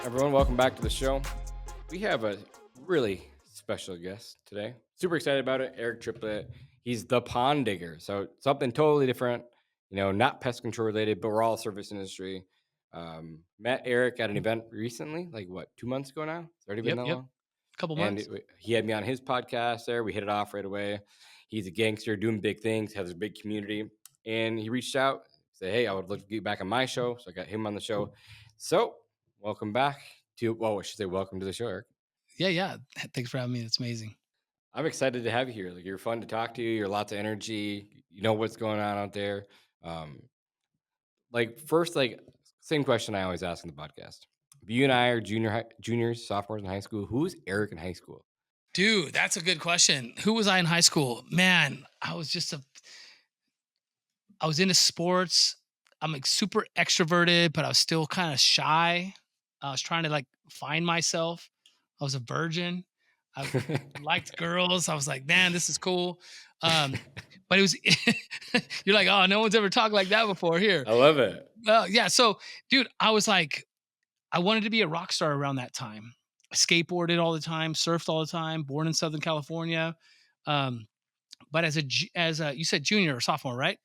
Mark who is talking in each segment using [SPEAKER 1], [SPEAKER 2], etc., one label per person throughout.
[SPEAKER 1] everyone? Welcome back to the show. We have a really special guest today. Super excited about it. Eric Triplett. He's the pond digger. So something totally different, not pest control related, but we're all service industry. Met Eric at an event recently, like what, 2 months ago now? It's already been
[SPEAKER 2] Yep,
[SPEAKER 1] that
[SPEAKER 2] yep.
[SPEAKER 1] long.
[SPEAKER 2] Couple
[SPEAKER 1] And
[SPEAKER 2] months.
[SPEAKER 1] he had me on his podcast there. We hit it off right away. He's a gangster doing big things, has a big community. And he reached out, said, hey, I would love to get back on my show. So I got him on the show. So welcome back I should say welcome to the show, Eric.
[SPEAKER 2] Yeah. Thanks for having me. That's amazing.
[SPEAKER 1] I'm excited to have you here. Like, you're fun to talk to. You're lots of energy. You know what's going on out there. Um, first, same question I always ask in the podcast. If you and I are juniors, sophomores in high school, who's Eric in high school?
[SPEAKER 2] Dude, that's a good question. Who was I in high school? Man, I was into sports. I'm like super extroverted, but I was still kind of shy. I was trying to like find myself. I was a virgin. I liked girls. I was like, man, this is cool. But it was, you're like, oh, no one's ever talked like that before here.
[SPEAKER 1] I love it.
[SPEAKER 2] Yeah. So, dude, I was like, I wanted to be a rock star around that time. I skateboarded all the time, surfed all the time, born in Southern California. Um, but as a you said junior or sophomore, right?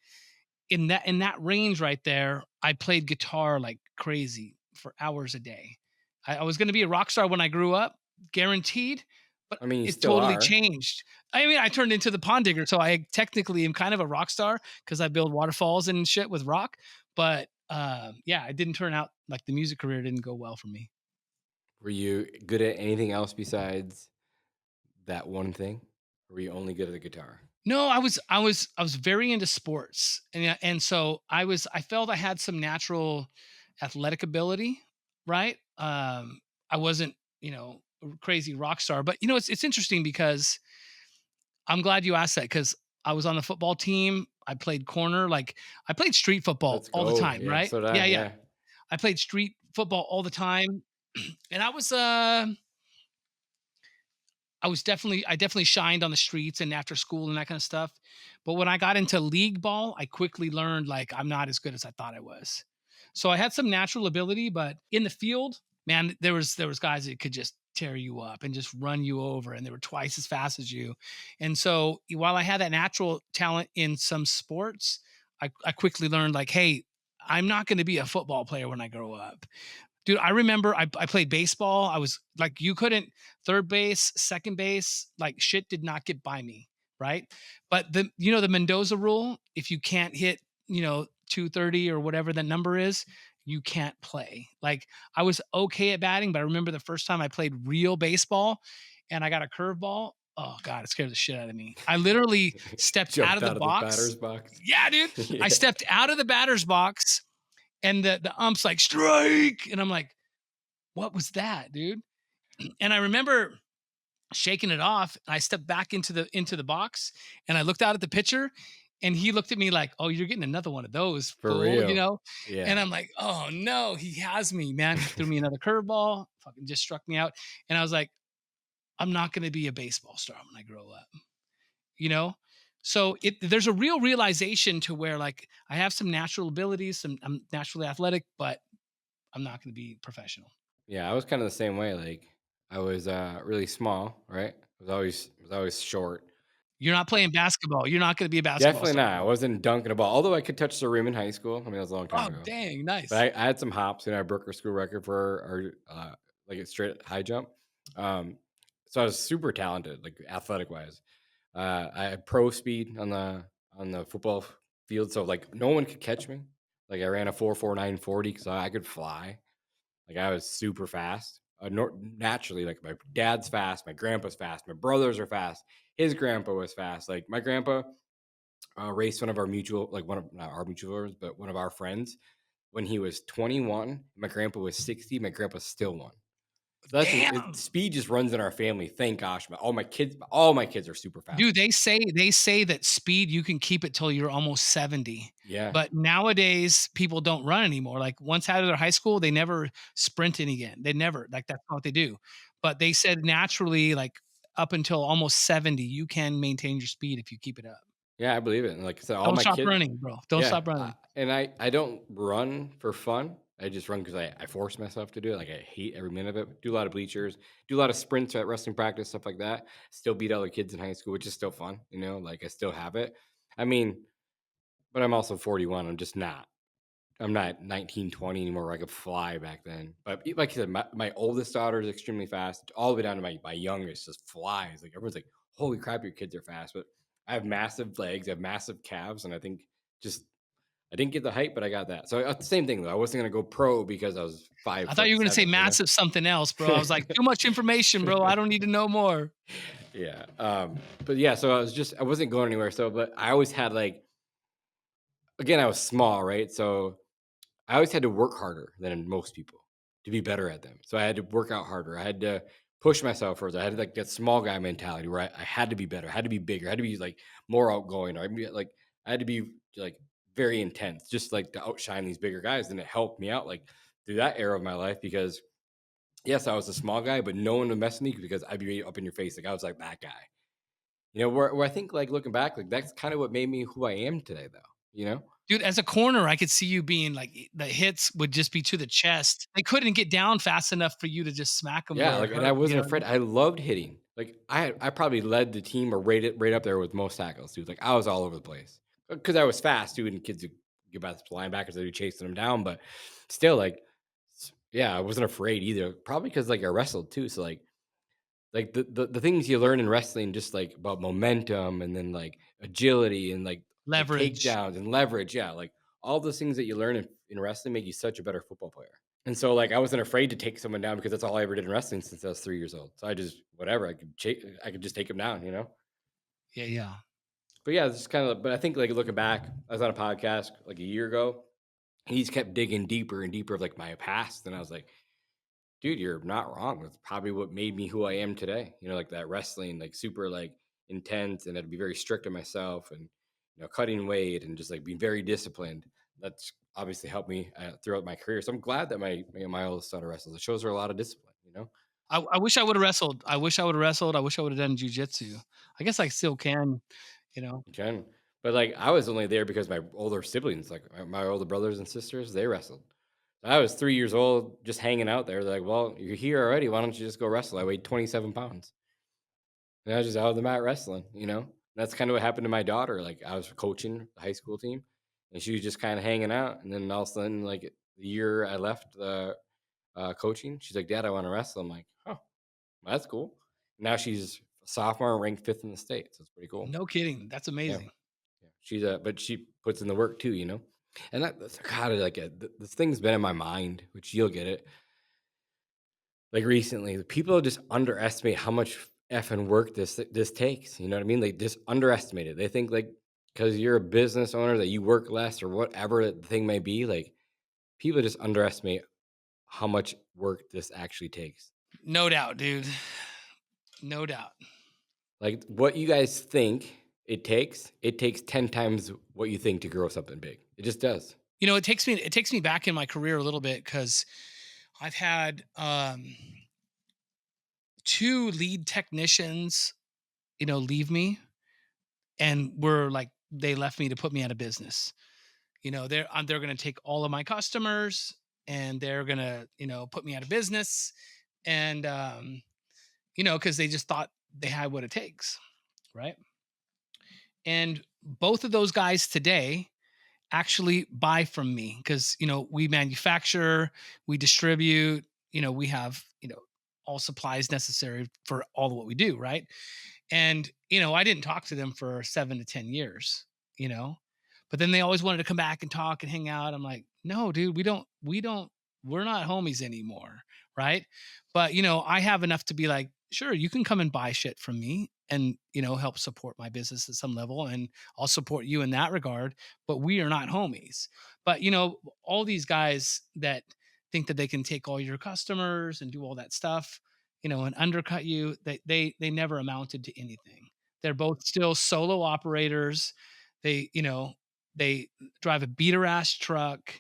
[SPEAKER 2] In that range right there, I played guitar like crazy for hours a day. I was going to be a rock star when I grew up, guaranteed. But
[SPEAKER 1] I mean, you
[SPEAKER 2] it
[SPEAKER 1] still
[SPEAKER 2] totally
[SPEAKER 1] are.
[SPEAKER 2] changed. I mean, I turned into the pond digger, so I technically am kind of a rock star because I build waterfalls and shit with rock. But yeah, it didn't turn out like the music career didn't go well for me.
[SPEAKER 1] Were you good at anything else besides that one thing? Or were you only good at the guitar?
[SPEAKER 2] No, I was very into sports, and so I felt I had some natural athletic ability, right? I wasn't, a crazy rock star, but it's interesting because I'm glad you asked that because I was on the football team. I played corner, like I played street football
[SPEAKER 1] Let's
[SPEAKER 2] all the
[SPEAKER 1] go.
[SPEAKER 2] time,
[SPEAKER 1] Yeah,
[SPEAKER 2] right?
[SPEAKER 1] so did I.
[SPEAKER 2] Yeah.
[SPEAKER 1] Yeah.
[SPEAKER 2] I played street football all the time, and I definitely shined on the streets and after school and that kind of stuff. But when I got into league ball, I quickly learned like I'm not as good as I thought I was. So I had some natural ability, but in the field, man, there was guys that could just tear you up and just run you over, and they were twice as fast as you. And so while I had that natural talent in some sports, I quickly learned like, hey, I'm not going to be a football player when I grow up. Dude, I remember I played baseball. I was like, you couldn't third base, second base, like shit did not get by me, right? But the Mendoza rule, if you can't hit, 230 or whatever that number is, you can't play. Like I was okay at batting, but I remember the first time I played real baseball and I got a curveball. Oh God, it scared the shit out of me. I literally stepped out of
[SPEAKER 1] Jumped
[SPEAKER 2] the
[SPEAKER 1] out of the
[SPEAKER 2] box.
[SPEAKER 1] batter's box.
[SPEAKER 2] Yeah, dude. I
[SPEAKER 1] Yeah.
[SPEAKER 2] stepped out of the batter's box and the ump's like, strike. And I'm like, what was that, dude? And I remember shaking it off. I stepped back into the box and I looked out at the pitcher and he looked at me like, oh, you're getting another one of those,
[SPEAKER 1] For
[SPEAKER 2] fool,
[SPEAKER 1] real.
[SPEAKER 2] And
[SPEAKER 1] Yeah.
[SPEAKER 2] I'm like, oh no, he has me, man. He threw me another curveball, fucking just struck me out. And I was like, I'm not gonna be a baseball star when I grow up, you know? So there's a real realization to where like I have some natural abilities, I'm naturally athletic, but I'm not gonna be professional.
[SPEAKER 1] Yeah, I was kind of the same way. Like, I was really small, right? I was always short.
[SPEAKER 2] You're not playing basketball. You're not gonna be a basketball
[SPEAKER 1] Definitely
[SPEAKER 2] star,
[SPEAKER 1] not. I
[SPEAKER 2] bro.
[SPEAKER 1] wasn't dunking a ball. Although I could touch the rim in high school. I mean, that was a long time
[SPEAKER 2] Oh,
[SPEAKER 1] ago.
[SPEAKER 2] dang,
[SPEAKER 1] But
[SPEAKER 2] nice.
[SPEAKER 1] I had some hops, and I broke our school record for like a straight high jump. Um, so I was super talented, like athletic wise. I had pro speed on the football field, so like no one could catch me. Like, I ran a 4.49 40 because I could fly. Like, I was super fast. Naturally, like, my dad's fast, my grandpa's fast, my brothers are fast. His grandpa was fast. Like, my grandpa raced one of our mutual, like, one of not our mutual friends, but one of our friends when he was 21. My grandpa was 60. My grandpa still won. So
[SPEAKER 2] Damn.
[SPEAKER 1] speed just runs in our family. Thank gosh. All my kids are super fast.
[SPEAKER 2] Dude, they say that speed, you can keep it till you're almost 70.
[SPEAKER 1] Yeah.
[SPEAKER 2] But nowadays, people don't run anymore. Like, once out of their high school, they never sprint in again. They never like, that's not what they do. But they said naturally, like, up until almost 70, you can maintain your speed if you keep it up.
[SPEAKER 1] Yeah, I believe it. And like I said, all
[SPEAKER 2] Don't
[SPEAKER 1] my
[SPEAKER 2] stop
[SPEAKER 1] kids.
[SPEAKER 2] running, bro. Don't
[SPEAKER 1] Yeah,
[SPEAKER 2] stop running.
[SPEAKER 1] and I don't run for fun. I just run because I force myself to do it. Like I hate every minute of it. Do a lot of bleachers, do a lot of sprints at wrestling practice, stuff like that. Still beat other kids in high school, which is still fun. Like I still have it. I mean, but I'm also 41. I'm not 19, 20 anymore where I could fly back then. But like I said, my oldest daughter is extremely fast, all the way down to my youngest just flies. Like everyone's like, holy crap, your kids are fast. But I have massive legs, I have massive calves, and I think just I didn't get the height, but I got that. So same thing though. I wasn't gonna go pro because I was five
[SPEAKER 2] I thought
[SPEAKER 1] foot
[SPEAKER 2] you were gonna say
[SPEAKER 1] seven.
[SPEAKER 2] massive something else, bro. I was like, too much information, bro. I don't need to know more.
[SPEAKER 1] Yeah. But yeah, so I wasn't going anywhere. So, but I always had like, again, I was small, right? So I always had to work harder than most people to be better at them. So I had to work out harder. I had to push myself further. I had like that small guy mentality where I had to be better, I had to be bigger, I had to be like more outgoing, or I had to be like very intense, just like to outshine these bigger guys. And it helped me out like through that era of my life because yes, I was a small guy, but no one would mess with me because I'd be up in your face. Like I was like that guy. Where I think like looking back, like that's kind of what made me who I am today, though. You know?
[SPEAKER 2] Dude, as a corner, I could see you being like the hits would just be to the chest. They couldn't get down fast enough for you to just smack them
[SPEAKER 1] Yeah,
[SPEAKER 2] where it
[SPEAKER 1] like, and I
[SPEAKER 2] hurt, you
[SPEAKER 1] wasn't
[SPEAKER 2] know?
[SPEAKER 1] afraid. I loved hitting. Like, I probably led the team or rated right up there with most tackles, dude. Like, I was all over the place because I was fast, dude. And kids would get by the linebackers, they'd be chasing them down. But still, like, yeah, I wasn't afraid either. Probably because like I wrestled too. So like the things you learn in wrestling, just like about momentum and then like agility and like
[SPEAKER 2] Leverage.
[SPEAKER 1] takedowns and leverage. Yeah, like all those things that you learn in wrestling make you such a better football player. And so, like, I wasn't afraid to take someone down because that's all I ever did in wrestling since I was 3 years old. So I just whatever, I could just take him down.
[SPEAKER 2] Yeah, yeah.
[SPEAKER 1] But yeah, it's just kind of but I think, like, looking back, I was on a podcast, like, a year ago, and he's kept digging deeper and deeper of, like, my past, and I was like, "Dude, you're not wrong. That's probably what made me who I am today." Like, that wrestling, like, super, like, intense, and I'd be very strict on myself and, cutting weight and just, like, being very disciplined. That's obviously helped me, throughout my career. So I'm glad that my oldest daughter wrestles. It shows her a lot of discipline.
[SPEAKER 2] I wish I would have wrestled. I wish I would have wrestled. I wish I would have done jujitsu. I guess I still can, you know.
[SPEAKER 1] Jen. But like I was only there because my older siblings, like my older brothers and sisters, they wrestled. I was 3 years old, just hanging out there. They're like, "Well, you're here already. Why don't you just go wrestle?" I weighed 27 pounds, and I was just out of the mat wrestling. That's kind of what happened to my daughter. Like I was coaching the high school team, and she was just kind of hanging out. And then all of a sudden, like the year I left the coaching, she's like, "Dad, I want to wrestle." I'm like, "Oh, that's cool." Now she's a sophomore, ranked fifth in the state, so it's pretty cool.
[SPEAKER 2] No kidding. That's
[SPEAKER 1] Yeah.
[SPEAKER 2] amazing.
[SPEAKER 1] Yeah, but she puts in the work too. And that's kind of like this thing's been in my mind, which you'll get it. Like recently, people just underestimate how much effing work this takes. You know what I mean? Like just underestimate it. They think like because you're a business owner that you work less or whatever the thing may be. Like people just underestimate how much work this actually takes.
[SPEAKER 2] No doubt, dude. No doubt.
[SPEAKER 1] Like what you guys think it takes 10 times what you think to grow something big. It just does.
[SPEAKER 2] It takes me back in my career a little bit because I've had two lead technicians, leave me, and were like they left me to put me out of business. They're going to take all of my customers and they're going to put me out of business, and because they just thought they had what it takes, right? And both of those guys today actually buy from me because we manufacture, we distribute, we have all supplies necessary for all of what we do, right? And I didn't talk to them for 7 to 10 years, you know but then they always wanted to come back and talk and hang out. I'm like, no, dude, we're not homies anymore, right? But I have enough to be like, sure, you can come and buy shit from me and help support my business at some level, and I'll support you in that regard, but we are not homies. But all these guys that think that they can take all your customers and do all that stuff, and undercut you, they never amounted to anything. They're both still solo operators. They drive a beater ass truck.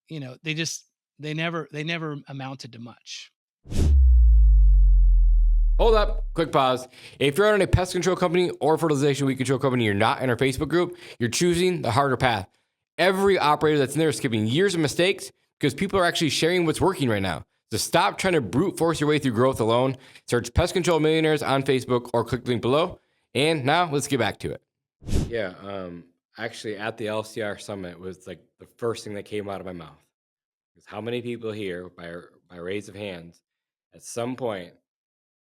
[SPEAKER 2] They never amounted to much.
[SPEAKER 1] Hold up, quick pause. If you're on a pest control company or fertilization weed control company, you're not in our Facebook group, you're choosing the harder path. Every operator that's in there is skipping years of mistakes because people are actually sharing what's working right now. So stop trying to brute force your way through growth alone. Search Pest Control Millionaires on Facebook or click the link below. And now let's get back to it. Yeah, actually at the LCR summit was like the first thing that came out of my mouth. Because how many people here, by raise of hands, at some point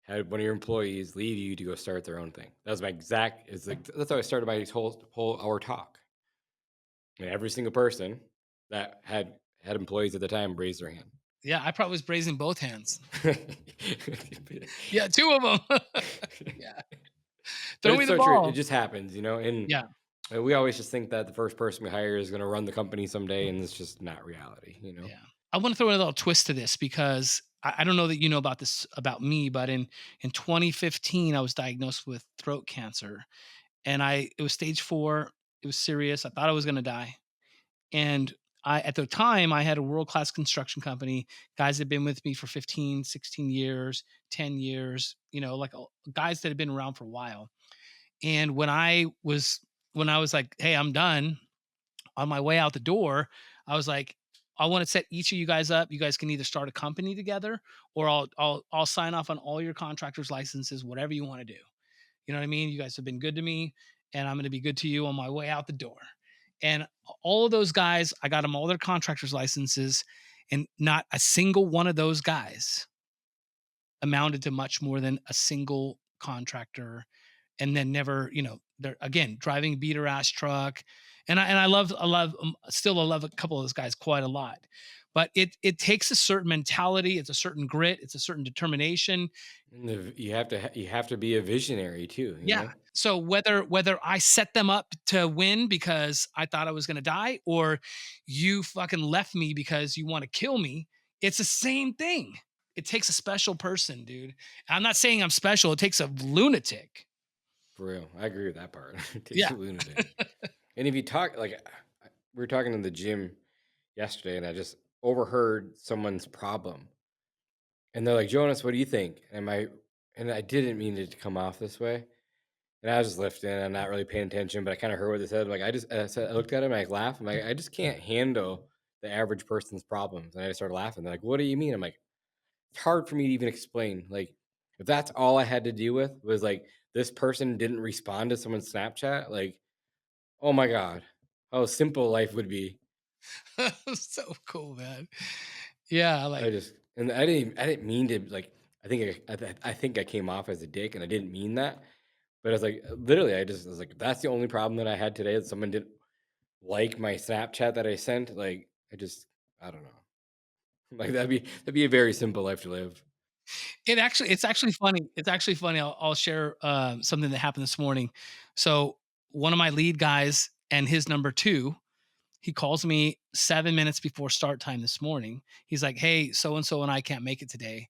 [SPEAKER 1] had one of your employees leave you to go start their own thing? That was my exact. It's like that's how I started my whole hour talk. And every single person that had employees at the time raised their hand.
[SPEAKER 2] Yeah, I probably was raising both hands. Yeah, two of them. Yeah.
[SPEAKER 1] But
[SPEAKER 2] Throw me
[SPEAKER 1] it's
[SPEAKER 2] the
[SPEAKER 1] so true. It
[SPEAKER 2] ball.
[SPEAKER 1] just happens, and
[SPEAKER 2] Yeah.
[SPEAKER 1] we always just think that the first person we hire is going to run the company someday, and it's just not reality.
[SPEAKER 2] Yeah. I want to throw a little twist to this because I don't know that you know about this about me, but in 2015, I was diagnosed with throat cancer, and it was stage 4. It was serious. I thought I was going to die, and at the time I had a world class construction company. Guys had been with me for 15, 16 years, 10 years. Like guys that had been around for a while. And when I was like, hey, I'm done, on my way out the door, I was like, I want to set each of you guys up. You guys can either start a company together, or I'll sign off on all your contractors' licenses, whatever you want to do. You know what I mean? You guys have been good to me, and I'm going to be good to you on my way out the door. And all of those guys, I got them all their contractors' licenses, and not a single one of those guys amounted to much more than a single contractor, and then never, they're again driving beater ass truck. And I love a couple of those guys quite a lot. But it takes a certain mentality, it's a certain grit, it's a certain determination.
[SPEAKER 1] And you have to be a visionary too.
[SPEAKER 2] Yeah. So whether I set them up to win because I thought I was going to die, or you fucking left me because you want to kill me, it's the same thing. It takes a special person, dude. I'm not saying I'm special. It takes a lunatic.
[SPEAKER 1] For real, I agree with that part. It takes
[SPEAKER 2] Yeah.
[SPEAKER 1] a lunatic. And if you talk we were talking in the gym yesterday, and I just overheard someone's problem, and they're like, "Jonas, what do you think?" And I didn't mean it to come off this way, and I was just lifting. I'm not really paying attention, but I kind of heard what they said. Like I looked at him, I laughed. I'm like, I just can't handle the average person's problems, and I started laughing. They're like, "What do you mean?" I'm like, it's hard for me to even explain. Like, if that's all I had to deal with was like this person didn't respond to someone's Snapchat, like, oh my god, how simple life would be.
[SPEAKER 2] So cool, man. Yeah,
[SPEAKER 1] I just and I didn't mean to like. I think I came off as a dick, and I didn't mean that. But I was like, literally, I was like, that's the only problem that I had today. That someone didn't like my Snapchat that I sent. Like, I don't know. Like that'd be a very simple life to live.
[SPEAKER 2] it's actually funny. It's actually funny. I'll share something that happened this morning. So one of my lead guys and his number two, he calls me 7 minutes before start time this morning. He's like, "Hey, so and so and I can't make it today.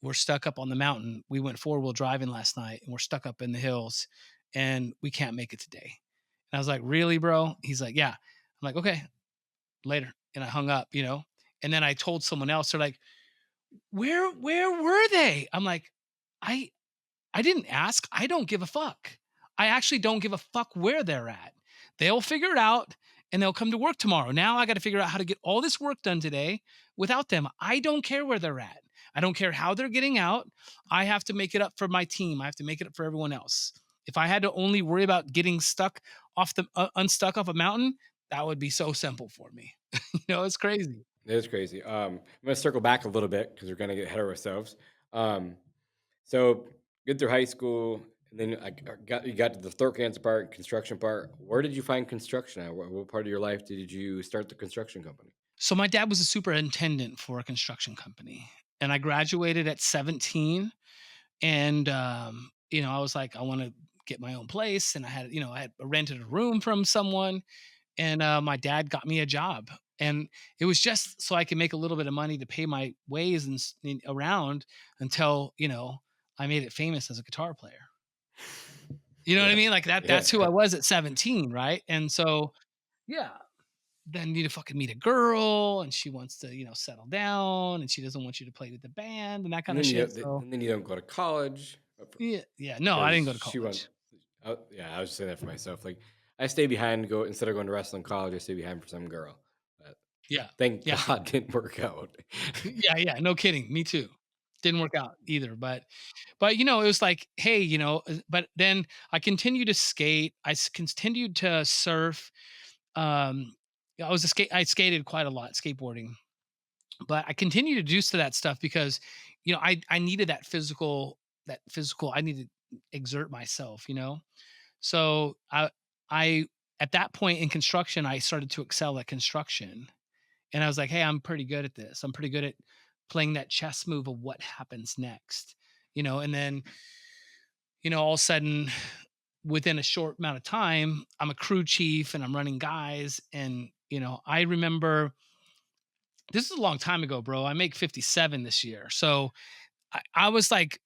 [SPEAKER 2] We're stuck up on the mountain. We went 4-wheel driving last night, and we're stuck up in the hills, and we can't make it today." And I was like, "Really, bro?" He's like, "Yeah." I'm like, "Okay, later." And I hung up. And then I told someone else. They're like, where were they? I'm like, I I didn't ask. I don't give a fuck. I actually don't give a fuck where they're at. They'll figure it out, and they'll come to work tomorrow. Now I got to figure out how to get all this work done today without them. I don't care where they're at. I don't care how they're getting out. I have to make it up for my team. I have to make it up for everyone else. If I had to only worry about getting stuck unstuck off a mountain, that would be so simple for me. It's crazy.
[SPEAKER 1] It is crazy. I'm gonna circle back a little bit because we're gonna get ahead of ourselves. Um, so good through high school, and then you got to the throat cancer part, construction part. Where did you find construction at? What part of your life did you start the construction company?
[SPEAKER 2] So my dad was a superintendent for a construction company, and I graduated at 17. And I was like, I want to get my own place, and I had rented a room from someone, and my dad got me a job, and it was just so I could make a little bit of money to pay my ways around until I made it famous as a guitar player. You know what I
[SPEAKER 1] Yeah,
[SPEAKER 2] mean? Like that.
[SPEAKER 1] yeah.
[SPEAKER 2] That's who I was at 17, right? And so yeah, then you fucking meet a girl and she wants to, settle down and she doesn't want you to play with the band and that
[SPEAKER 1] And
[SPEAKER 2] kind of
[SPEAKER 1] then
[SPEAKER 2] shit. So
[SPEAKER 1] and then you don't go to college
[SPEAKER 2] yeah, yeah. No, I
[SPEAKER 1] because
[SPEAKER 2] didn't go to
[SPEAKER 1] she went.
[SPEAKER 2] college.
[SPEAKER 1] Yeah, I was just saying that for myself. Like I stay behind, go instead of going to wrestling college, I stay behind for some girl.
[SPEAKER 2] Yeah.
[SPEAKER 1] Thank
[SPEAKER 2] Yeah.
[SPEAKER 1] God didn't work out.
[SPEAKER 2] Yeah, yeah, no kidding, me too. Didn't work out either, but, it was like, hey, but then I continued to skate, continued to surf, um, I skated quite a lot, skateboarding, but I continued to do that stuff because, I needed that physical I needed to exert myself, So, I at that point in construction, I started to excel at construction. And I was like, "Hey, I'm pretty good at this. I'm pretty good at playing that chess move of what happens next." And then, all of a sudden, within a short amount of time, I'm a crew chief and I'm running guys. And, I remember this is a long time ago, bro. I make 57 this year. So I was like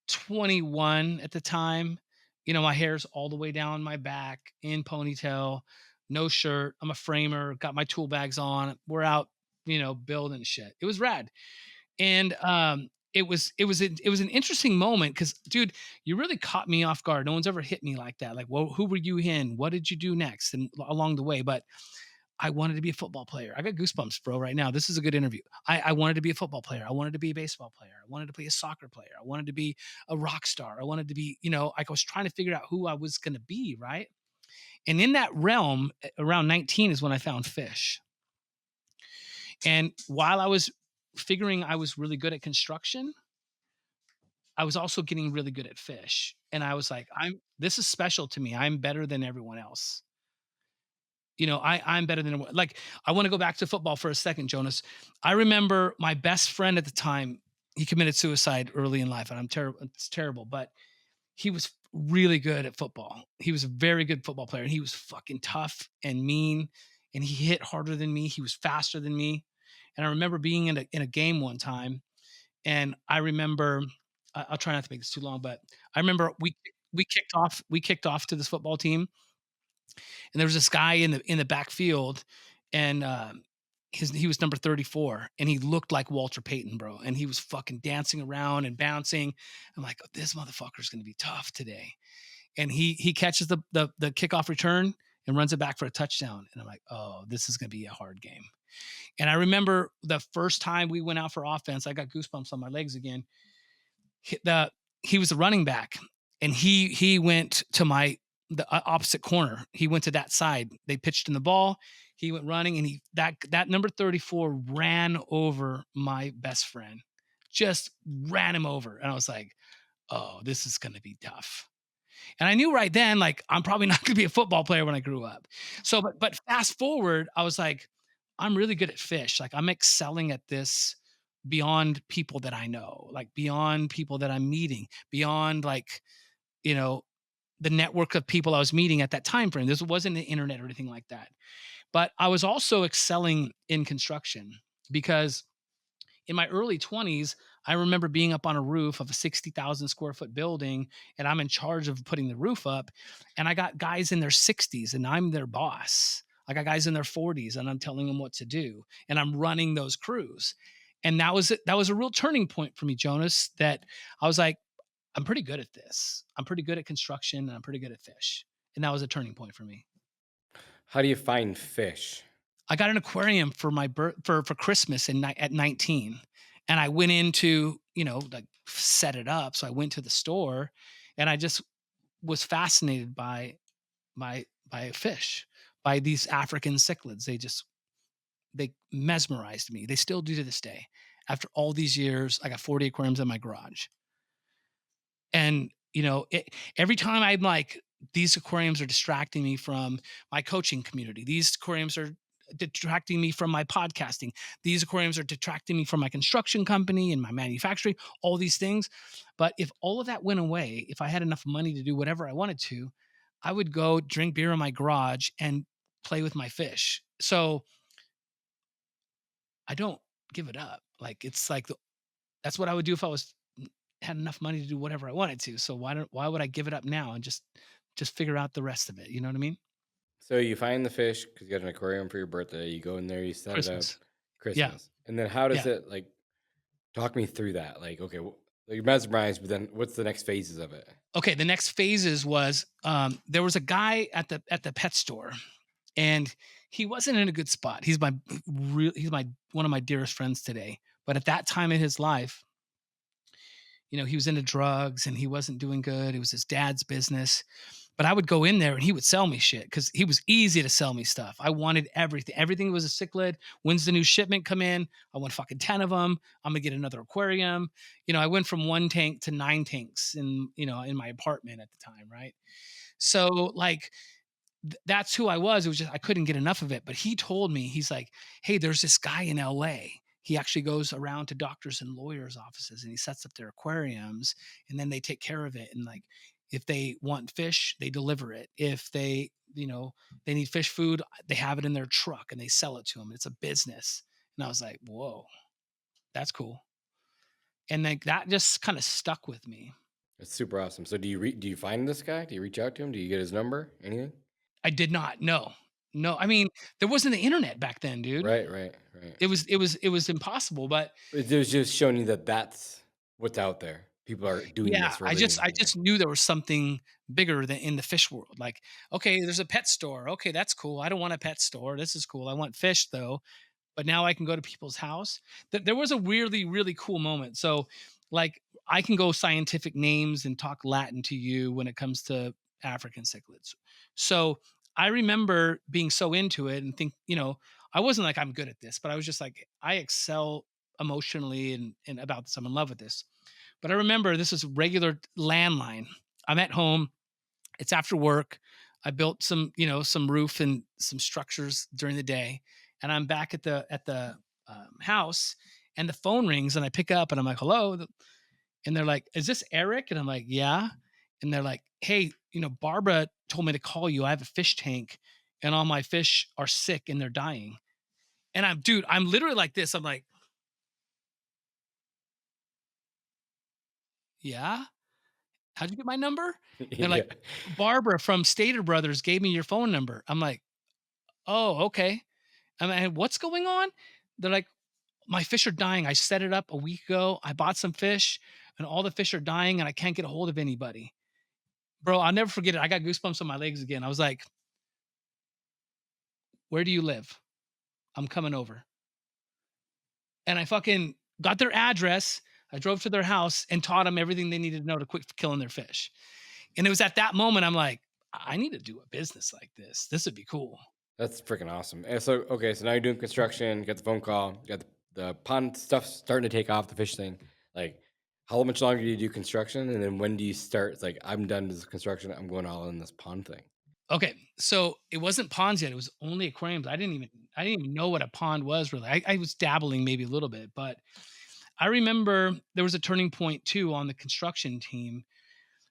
[SPEAKER 2] 21 at the time. My hair's all the way down my back in ponytail, no shirt. I'm a framer, got my tool bags on. We're out, building shit. It was rad. And it was an interesting moment because, dude, you really caught me off guard. No one's ever hit me like that. Like, well, who were you in? What did you do next? And along the way, but I wanted to be a football player. I got goosebumps, bro, right now. This is a good interview. I wanted to be a football player. I wanted to be a baseball player. I wanted to be a soccer player. I wanted to be a rock star. I wanted to be, like I was trying to figure out who I was going to be, right? And in that realm, around 19 is when I found fish. And while I was figuring I was really good at construction, I was also getting really good at fish. And I was like, this is special to me. I'm better than everyone else. I'm better than like I want to go back to football for a second, Jonas. I remember my best friend at the time, he committed suicide early in life, and I'm terrible. It's terrible, but he was really good at football. He was a very good football player, and he was fucking tough and mean, and he hit harder than me. He was faster than me. And I remember being in a game one time, and I remember I'll try not to make this too long, but I remember we kicked off to this football team, and there was this guy in the backfield, and he was number 34, and he looked like Walter Payton, bro. And he was fucking dancing around and bouncing. I'm like, oh, this motherfucker's gonna be tough today. And he catches the kickoff return and runs it back for a touchdown. And I'm like, oh, this is gonna be a hard game. And I remember the first time we went out for offense, I got goosebumps on my legs again. He was the running back, and he went to the opposite corner. He went to that side. They pitched in the ball. He went running, and that number 34 ran over my best friend, just ran him over. And I was like, oh, this is going to be tough. And I knew right then, like, I'm probably not going to be a football player when I grew up. So, but fast forward, I was like, I'm really good at fish. Like, I'm excelling at this beyond people that I know, like beyond people that I'm meeting, beyond like, you know, the network of people I was meeting at that time frame. This wasn't the internet or anything like that. But I was also excelling in construction because in my early 20s, I remember being up on a roof of a 60,000 square foot building, and I'm in charge of putting the roof up. And I got guys in their 60s, and I'm their boss. I got guys in their 40s, and I'm telling them what to do, and I'm running those crews. And that was it. That was a real turning point for me, Jonas. That I was like, I'm pretty good at this. I'm pretty good at construction, and I'm pretty good at fish. And that was a turning point for me.
[SPEAKER 1] How do you find fish?
[SPEAKER 2] I got an aquarium for my for Christmas at 19, and I went into, like, set it up. So I went to the store, and I just was fascinated by a fish, by these African cichlids. They mesmerized me. They still do to this day. After all these years, I got 40 aquariums in my garage. And, every time I'm like, these aquariums are distracting me from my coaching community. These aquariums are detracting me from my podcasting. These aquariums are detracting me from my construction company and my manufacturing, all these things. But if all of that went away, if I had enough money to do whatever I wanted to, I would go drink beer in my garage and play with my fish. So I don't give it up. Like, it's like that's what I would do if I was had enough money to do whatever I wanted to. So why would I give it up now and just figure out the rest of it? You know what I mean?
[SPEAKER 1] So you find the fish because you got an aquarium for your birthday. You go in there, you set it up,
[SPEAKER 2] Christmas. Yeah.
[SPEAKER 1] Christmas, and then how does
[SPEAKER 2] Yeah.
[SPEAKER 1] it like? Talk me through that. Like, okay, you're mesmerized, but then what's the next phases of it?
[SPEAKER 2] Okay. The next phases was there was a guy at the pet store, and he wasn't in a good spot. He's my one of my dearest friends today. But at that time in his life, he was into drugs and he wasn't doing good. It was his dad's business. But I would go in there and he would sell me shit because he was easy to sell me stuff. I wanted everything. Everything was a cichlid. When's the new shipment come in? I want fucking 10 of them. I'm gonna get another aquarium. I went from 1 tank to 9 tanks in my apartment at the time, right? So like that's who I was. It was just I couldn't get enough of it. But he told me, he's like, hey, there's this guy in LA. He actually goes around to doctors and lawyers' offices and he sets up their aquariums and then they take care of it. And like if they want fish, they deliver it. If they need fish food, they have it in their truck and they sell it to them. It's a business. And I was like, whoa, that's cool. And like that just kind of stuck with me.
[SPEAKER 1] It's super awesome. So do you find this guy? Do you reach out to him? Do you get his number? Anything?
[SPEAKER 2] I did not. No. No. I mean, there wasn't the internet back then, dude.
[SPEAKER 1] Right, right, right.
[SPEAKER 2] It was impossible, but
[SPEAKER 1] It was just showing you that that's what's out there. People are doing
[SPEAKER 2] yeah,
[SPEAKER 1] this for a
[SPEAKER 2] I
[SPEAKER 1] living. Yeah.
[SPEAKER 2] just knew there was something bigger than in the fish world. Like, okay, there's a pet store. Okay, that's cool. I don't want a pet store. This is cool. I want fish though. But now I can go to people's house. There was a weirdly, really cool moment. So, like, I can go scientific names and talk Latin to you when it comes to African cichlids. So I remember being so into it and I wasn't like I'm good at this, but I was just like I excel emotionally and about this. I'm in love with this. But I remember this is regular landline. I'm at home. It's after work. I built some roof and some structures during the day, and I'm back at the house, and the phone rings, and I pick up, and I'm like, "Hello," and they're like, "Is this Eric?" And I'm like, "Yeah," and they're like, "Hey, Barbara told me to call you. I have a fish tank, and all my fish are sick and they're dying." And I'm literally like this. I'm like, "Yeah." How'd you get my number? They're
[SPEAKER 1] Yeah.
[SPEAKER 2] like, Barbara from Stater Brothers gave me your phone number. I'm like, oh, okay. I'm like, what's going on? They're like, my fish are dying. I set it up a week ago. I bought some fish and all the fish are dying and I can't get a hold of anybody. Bro, I'll never forget it. I got goosebumps on my legs again. I was like, where do you live? I'm coming over. And I fucking got their address. I drove to their house and taught them everything they needed to know to quit killing their fish. And it was at that moment I'm like, I need to do a business like this. This would be cool.
[SPEAKER 1] That's freaking awesome. And so, okay, so now you're doing construction, you got the phone call, you got the pond stuff starting to take off, the fish thing. Like, how much longer do you do construction? And then when do you start? It's like, I'm done with this construction. I'm going all in this pond thing.
[SPEAKER 2] Okay, so it wasn't ponds yet. It was only aquariums. I didn't even know what a pond was really. I was dabbling maybe a little bit, but I remember there was a turning point too on the construction team.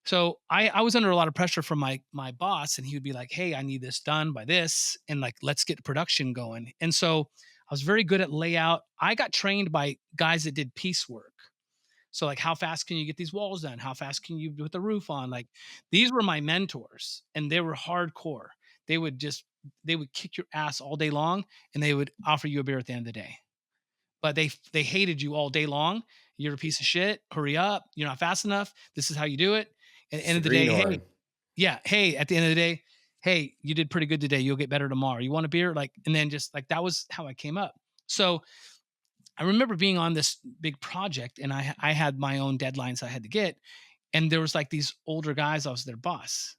[SPEAKER 2] So I was under a lot of pressure from my boss, and he would be like, "Hey, I need this done by this, and like let's get production going." And so I was very good at layout. I got trained by guys that did piecework. So like how fast can you get these walls done? How fast can you put the roof on? Like these were my mentors and they were hardcore. They would just they would kick your ass all day long and they would offer you a beer at the end of the day. But they hated you all day long. You're a piece of shit. Hurry up. You're not fast enough. This is how you do it. At the
[SPEAKER 1] It's
[SPEAKER 2] end
[SPEAKER 1] the
[SPEAKER 2] of the day,
[SPEAKER 1] greenhorn.
[SPEAKER 2] hey, yeah, hey, at the end of the day, hey, you did pretty good today. You'll get better tomorrow. You want a beer? Like, and then just like that was how I came up. So I remember being on this big project and I had my own deadlines I had to get. And there was like these older guys, I was their boss.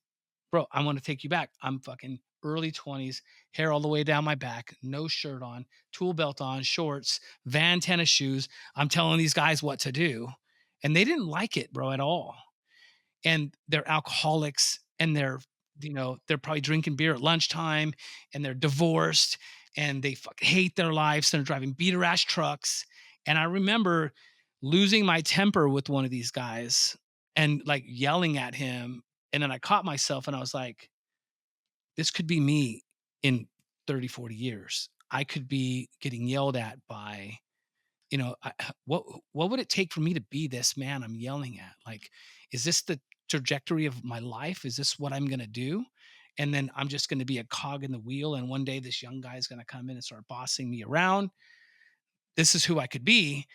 [SPEAKER 2] Bro, I want to take you back. I'm fucking early 20s, hair all the way down my back, no shirt on, tool belt on, shorts, van tennis shoes. I'm telling these guys what to do. And they didn't like it, bro, at all. And they're alcoholics and they're probably drinking beer at lunchtime and they're divorced and they fucking hate their lives and they're driving beater ass trucks. And I remember losing my temper with one of these guys and like yelling at him. And then I caught myself and I was like, this could be me in 30, 40 years. I could be getting yelled at by what would it take for me to be this man I'm yelling at? Like, is this the trajectory of my life? Is this what I'm gonna do? And then I'm just gonna be a cog in the wheel. And one day this young guy is gonna come in and start bossing me around. This is who I could be.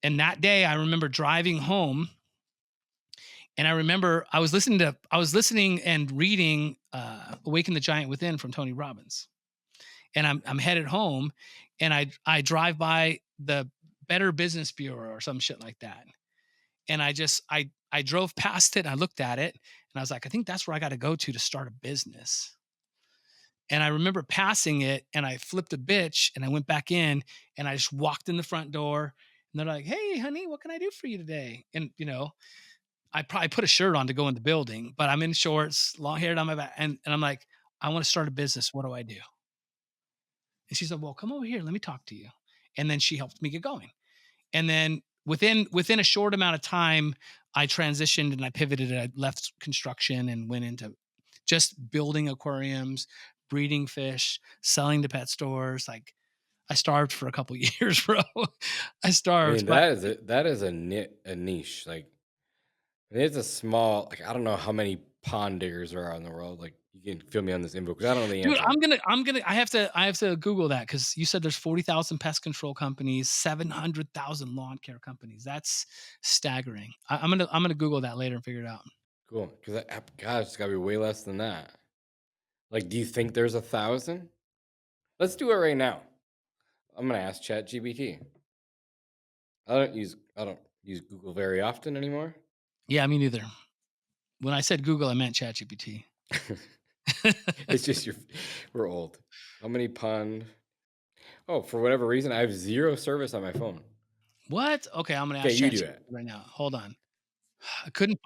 [SPEAKER 2] And that day I remember driving home and I remember I was listening and reading Awaken the Giant Within from Tony Robbins. and I'm headed home, and I drive by the Better Business Bureau or some shit like that, and I drove past it. And I looked at it, and I was like, I think that's where I got to go to start a business. And I remember passing it, and I flipped a bitch, and I went back in, and I just walked in the front door, and they're like, "Hey, honey, what can I do for you today?" And I probably put a shirt on to go in the building, but I'm in shorts, long hair down my back, and I'm like, "I want to start a business. What do I do?" And she said, "Well, come over here. Let me talk to you." And then she helped me get going. And then within a short amount of time, I transitioned and I pivoted. I left construction and went into just building aquariums, breeding fish, selling to pet stores. Like I starved for a couple years, bro. I
[SPEAKER 1] I
[SPEAKER 2] starved,
[SPEAKER 1] mean,
[SPEAKER 2] but
[SPEAKER 1] that is a niche. Like it's a small. Like I don't know how many pond diggers there are in the world. Like you can fill me on this info because I don't know the
[SPEAKER 2] dude,
[SPEAKER 1] answer.
[SPEAKER 2] I have to Google that because you said there's 40,000 pest control companies, 700,000 lawn care companies. That's staggering. I'm gonna Google that later and figure it out.
[SPEAKER 1] Cool. Because God, it's got to be way less than that. Like, do you think there's 1,000? Let's do it right now. I'm gonna ask ChatGPT. I don't use Google very often anymore.
[SPEAKER 2] Yeah, me neither. When I said Google, I meant ChatGPT.
[SPEAKER 1] It's just we're old. How many pond? Oh, for whatever reason, I have zero service on my phone.
[SPEAKER 2] What? Okay, I'm gonna
[SPEAKER 1] Okay,
[SPEAKER 2] ask
[SPEAKER 1] you do
[SPEAKER 2] ChatGPT
[SPEAKER 1] it.
[SPEAKER 2] right now. Hold on. It couldn't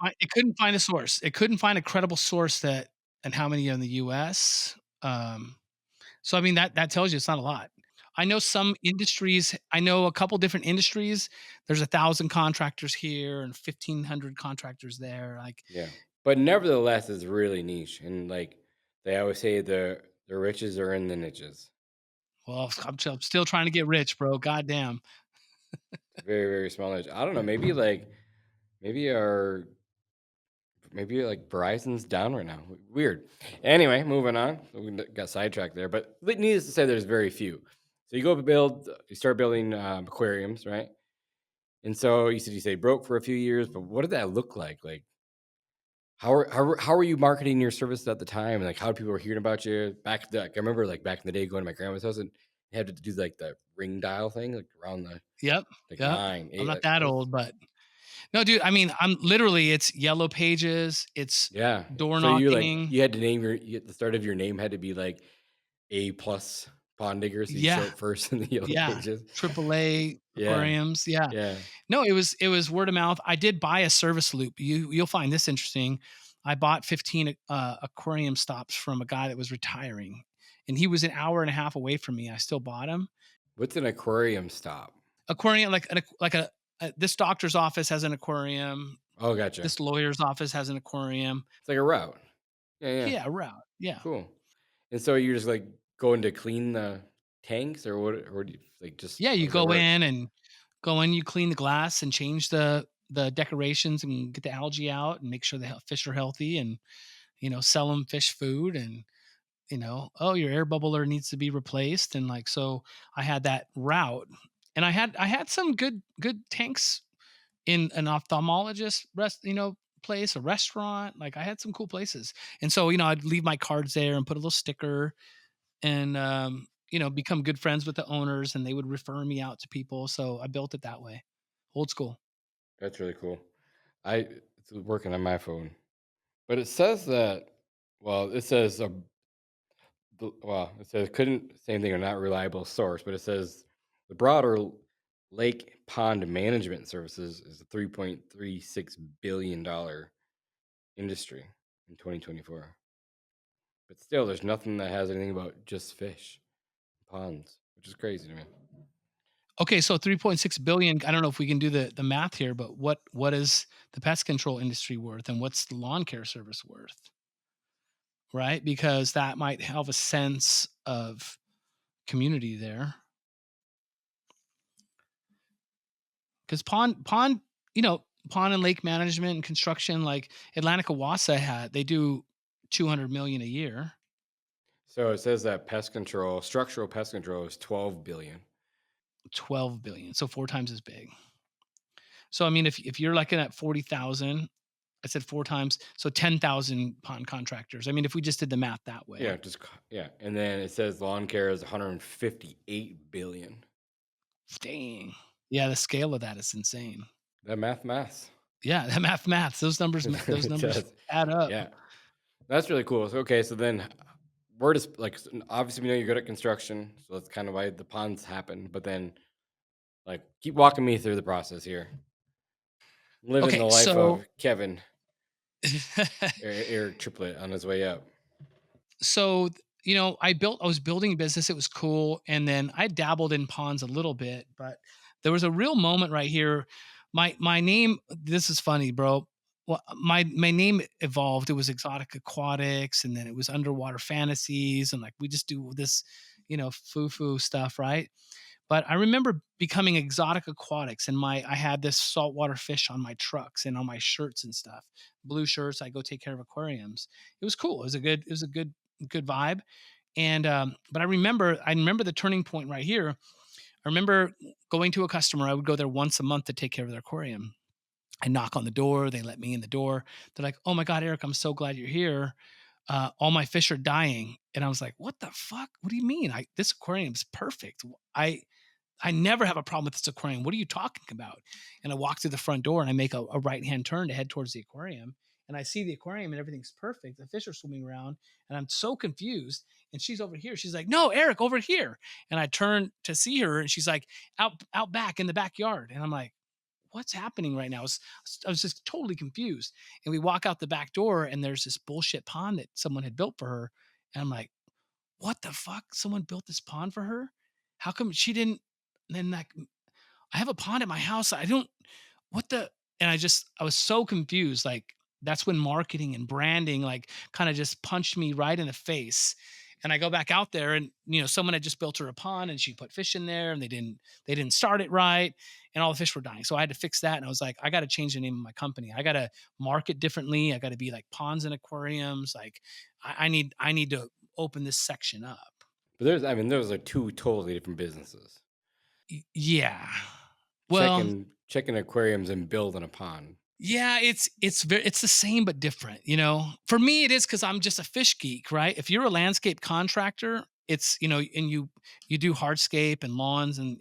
[SPEAKER 2] find a source. It couldn't find a credible source that and how many are in the US. So I mean that tells you it's not a lot. I know some industries. I know a couple different industries. There's 1,000 contractors here and 1,500 contractors there. Like,
[SPEAKER 1] Yeah, but nevertheless, it's really niche, and like they always say, the riches are in the niches.
[SPEAKER 2] well, I'm still trying to get rich, bro. Goddamn.
[SPEAKER 1] It's very very small niche. I don't know. Maybe our maybe like Verizon's down right now. Weird. Anyway, moving on. We got sidetracked there, but needless to say, there's very few. So you start building aquariums, right? And so you say broke for a few years, but what did that look like? Like, how are you marketing your service at the time? And like, how people were hearing about you I remember like back in the day going to my grandma's house and had to do like the ring dial thing, like around the
[SPEAKER 2] Yep.
[SPEAKER 1] like
[SPEAKER 2] Yep.
[SPEAKER 1] nine,
[SPEAKER 2] I'm
[SPEAKER 1] eight.
[SPEAKER 2] not
[SPEAKER 1] Like,
[SPEAKER 2] that
[SPEAKER 1] it was,
[SPEAKER 2] old, but no, dude. I mean, I'm literally. It's yellow pages. It's
[SPEAKER 1] yeah.
[SPEAKER 2] door
[SPEAKER 1] So
[SPEAKER 2] knocking.
[SPEAKER 1] you had to name the start of your name had to be like A plus pond digger, so you show
[SPEAKER 2] Yeah.
[SPEAKER 1] up first in the yellow
[SPEAKER 2] Yeah.
[SPEAKER 1] pages.
[SPEAKER 2] AAA
[SPEAKER 1] Yeah,
[SPEAKER 2] aquariums. Yeah.
[SPEAKER 1] yeah.
[SPEAKER 2] No, it was word of mouth. I did buy a service loop. You'll find this interesting. I bought 15 aquarium stops from a guy that was retiring, and he was an hour and a half away from me. I still bought him.
[SPEAKER 1] What's an aquarium stop?
[SPEAKER 2] Aquarium, like this doctor's office has an aquarium.
[SPEAKER 1] Oh, gotcha.
[SPEAKER 2] This lawyer's office has an aquarium.
[SPEAKER 1] It's like a route. Yeah, yeah.
[SPEAKER 2] Yeah, route. Yeah.
[SPEAKER 1] Cool. And so you're just like going to clean the tanks, or what? Or do you like just
[SPEAKER 2] Yeah,
[SPEAKER 1] how
[SPEAKER 2] you
[SPEAKER 1] does that
[SPEAKER 2] go
[SPEAKER 1] work?
[SPEAKER 2] in and go in, you clean the glass and change the decorations and get the algae out and make sure the fish are healthy and sell them fish food and oh, your air bubbler needs to be replaced and like so I had that route and I had some good tanks in an ophthalmologist place, a restaurant. Like I had some cool places. And so, I'd leave my cards there and put a little sticker and become good friends with the owners and they would refer me out to people. So I built it that way. Old school.
[SPEAKER 1] That's really cool. It's working on my phone, but it says that. Well, it says it says couldn't same thing or not reliable source, but it says the broader lake pond management services is a $3.36 billion industry in 2024. But still, there's nothing that has anything about just fish, ponds, which is crazy to me.
[SPEAKER 2] Okay, so 3.6 billion. I don't know if we can do the math here, but what is the pest control industry worth and what's the lawn care service worth? Right? Because that might have a sense of community there. Because pond and lake management and construction, like Atlantic Wasa they do 200 million a year.
[SPEAKER 1] So it says that structural pest control is 12 billion.
[SPEAKER 2] 12 billion, so four times as big. So I mean, if you're looking at 40,000, I said 4 times, so 10,000 pond contractors. I mean, if we just did the math that
[SPEAKER 1] Yeah,
[SPEAKER 2] way.
[SPEAKER 1] yeah. And then it says lawn care is 158 billion.
[SPEAKER 2] Dang. Yeah, the scale of that is insane.
[SPEAKER 1] That math.
[SPEAKER 2] Yeah, that maths, those
[SPEAKER 1] It
[SPEAKER 2] numbers
[SPEAKER 1] does.
[SPEAKER 2] add up.
[SPEAKER 1] Yeah. That's really cool. So, okay, so then where does like obviously we know you're good at construction, so that's kind of why the ponds happen. But then like keep walking me through the process here. Living
[SPEAKER 2] Okay,
[SPEAKER 1] the life
[SPEAKER 2] so
[SPEAKER 1] of Kevin, Eric Triplett on his way up.
[SPEAKER 2] so I was building a business, it was cool, and then I dabbled in ponds a little bit, but there was a real moment right here. My name, this is funny, bro. Well, my name evolved. It was exotic aquatics, and then it was underwater fantasies, and like we just do this, foo-foo stuff, right? But I remember becoming exotic aquatics, and my I had this saltwater fish on my trucks and on my shirts and stuff. Blue shirts, I go take care of aquariums. It was cool. It was a good vibe. And but I remember the turning point right here. I remember going to a customer. I would go there once a month to take care of their aquarium. I knock on the door. They let me in the door. They're like, "Oh my God, Eric, I'm so glad you're here. All my fish are dying." And I was like, "What the fuck? What do you mean? This aquarium's perfect. I never have a problem with this aquarium. What are you talking about?" And I walk through the front door and I make a right hand turn to head towards the aquarium. And I see the aquarium and everything's perfect. The fish are swimming around and I'm so confused. And she's over here. She's like, "No, Eric, over here." And I turn to see her and she's like, out back in the backyard. And I'm like, "What's happening right now?" I was just totally confused. And we walk out the back door and there's this bullshit pond that someone had built for her. And I'm like, "What the fuck? Someone built this pond for her? How come she didn't?" And then like, "I have a pond at my house. I don't, what the," and I was so confused. Like that's when marketing and branding like kind of just punched me right in the face. And I go back out there and someone had just built her a pond and she put fish in there and they didn't start it right and all the fish were dying. So I had to fix that and I was like, I got to change the name of my company. I got to market differently. I got to be like ponds and aquariums. Like I need to open this section up.
[SPEAKER 1] But those are two totally different businesses.
[SPEAKER 2] Yeah. Well,
[SPEAKER 1] Checking aquariums and building a pond.
[SPEAKER 2] yeah, it's the same but different, For me, it is because I'm just a fish geek, right? If you're a landscape contractor, it's and you do hardscape and lawns and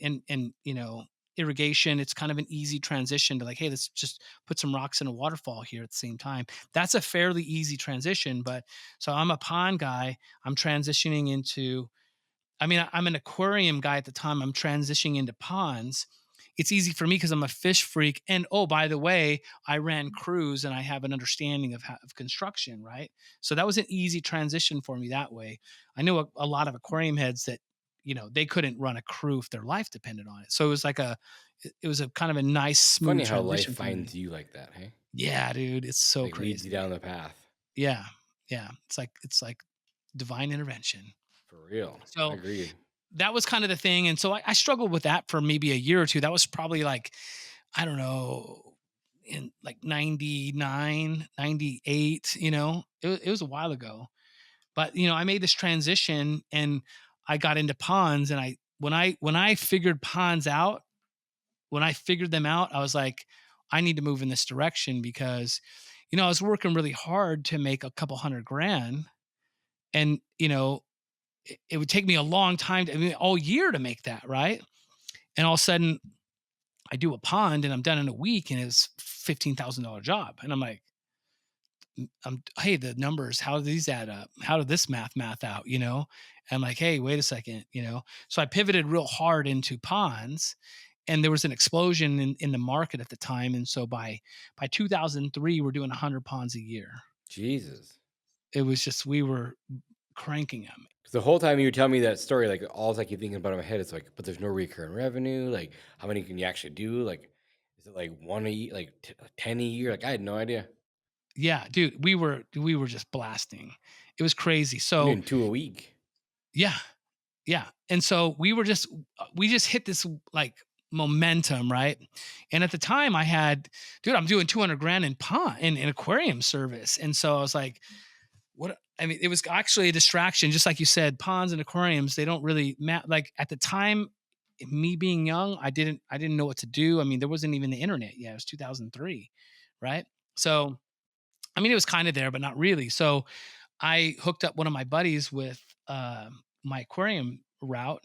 [SPEAKER 2] irrigation. It's kind of an easy transition to like, hey, let's just put some rocks in a waterfall here at the same time. That's a fairly easy transition. But so I'm a pond guy. I'm transitioning into. I mean, I'm an aquarium guy at the time. I'm transitioning into ponds. It's easy for me because I'm a fish freak. And oh, by the way, I ran crews and I have an understanding of construction, right? So that was an easy transition for me that way. I knew a lot of aquarium heads that, they couldn't run a crew if their life depended on it. So it was a kind of a nice,
[SPEAKER 1] It's
[SPEAKER 2] smooth
[SPEAKER 1] funny how life
[SPEAKER 2] transition for
[SPEAKER 1] finds
[SPEAKER 2] me.
[SPEAKER 1] you like that, hey?
[SPEAKER 2] Yeah, dude, it's so
[SPEAKER 1] Like leads you
[SPEAKER 2] crazy.
[SPEAKER 1] down the path.
[SPEAKER 2] Yeah, yeah, it's like divine intervention.
[SPEAKER 1] For real.
[SPEAKER 2] So
[SPEAKER 1] Agreed.
[SPEAKER 2] that was kind of the thing. And so I struggled with that for maybe a year or two. That was probably like, I don't know, in like 99, 98. It was a while ago. But, I made this transition and I got into ponds and when I figured ponds out, when I figured them out, I was like, I need to move in this direction because, I was working really hard to make a couple hundred grand and, it would take me a long time I mean, all year to make that, right? And all of a sudden, I do a pond and I'm done in a week, and it's $15,000 job. And I'm like, hey, the numbers, how do these add up? How did this math out? And I'm like, hey, wait a second, So I pivoted real hard into ponds, and there was an explosion in the market at the time. And so by 2003, we're doing 100 ponds a year.
[SPEAKER 1] Jesus.
[SPEAKER 2] It was just we were cranking them.
[SPEAKER 1] 'Cause the whole time you tell me that story, like all I keep thinking about in my head is like, but there's no recurring revenue. Like, how many can you actually do? Like, is it like one a year, like 10 a year? Like, I had no idea.
[SPEAKER 2] Yeah, dude, we were just blasting. It was crazy.
[SPEAKER 1] I'm
[SPEAKER 2] So
[SPEAKER 1] doing two a week.
[SPEAKER 2] yeah, yeah. And so we just hit this like momentum, right? And at the time I had, dude, I'm doing 200 grand in pond in aquarium service. And so I was like, what I mean, it was actually a distraction, just like you said, ponds and aquariums, they don't really like at the time, me being young, I didn't know what to do. I mean, there wasn't even the internet yet. It was 2003, right? So I mean, it was kind of there, but not really. So I hooked up one of my buddies with my aquarium route,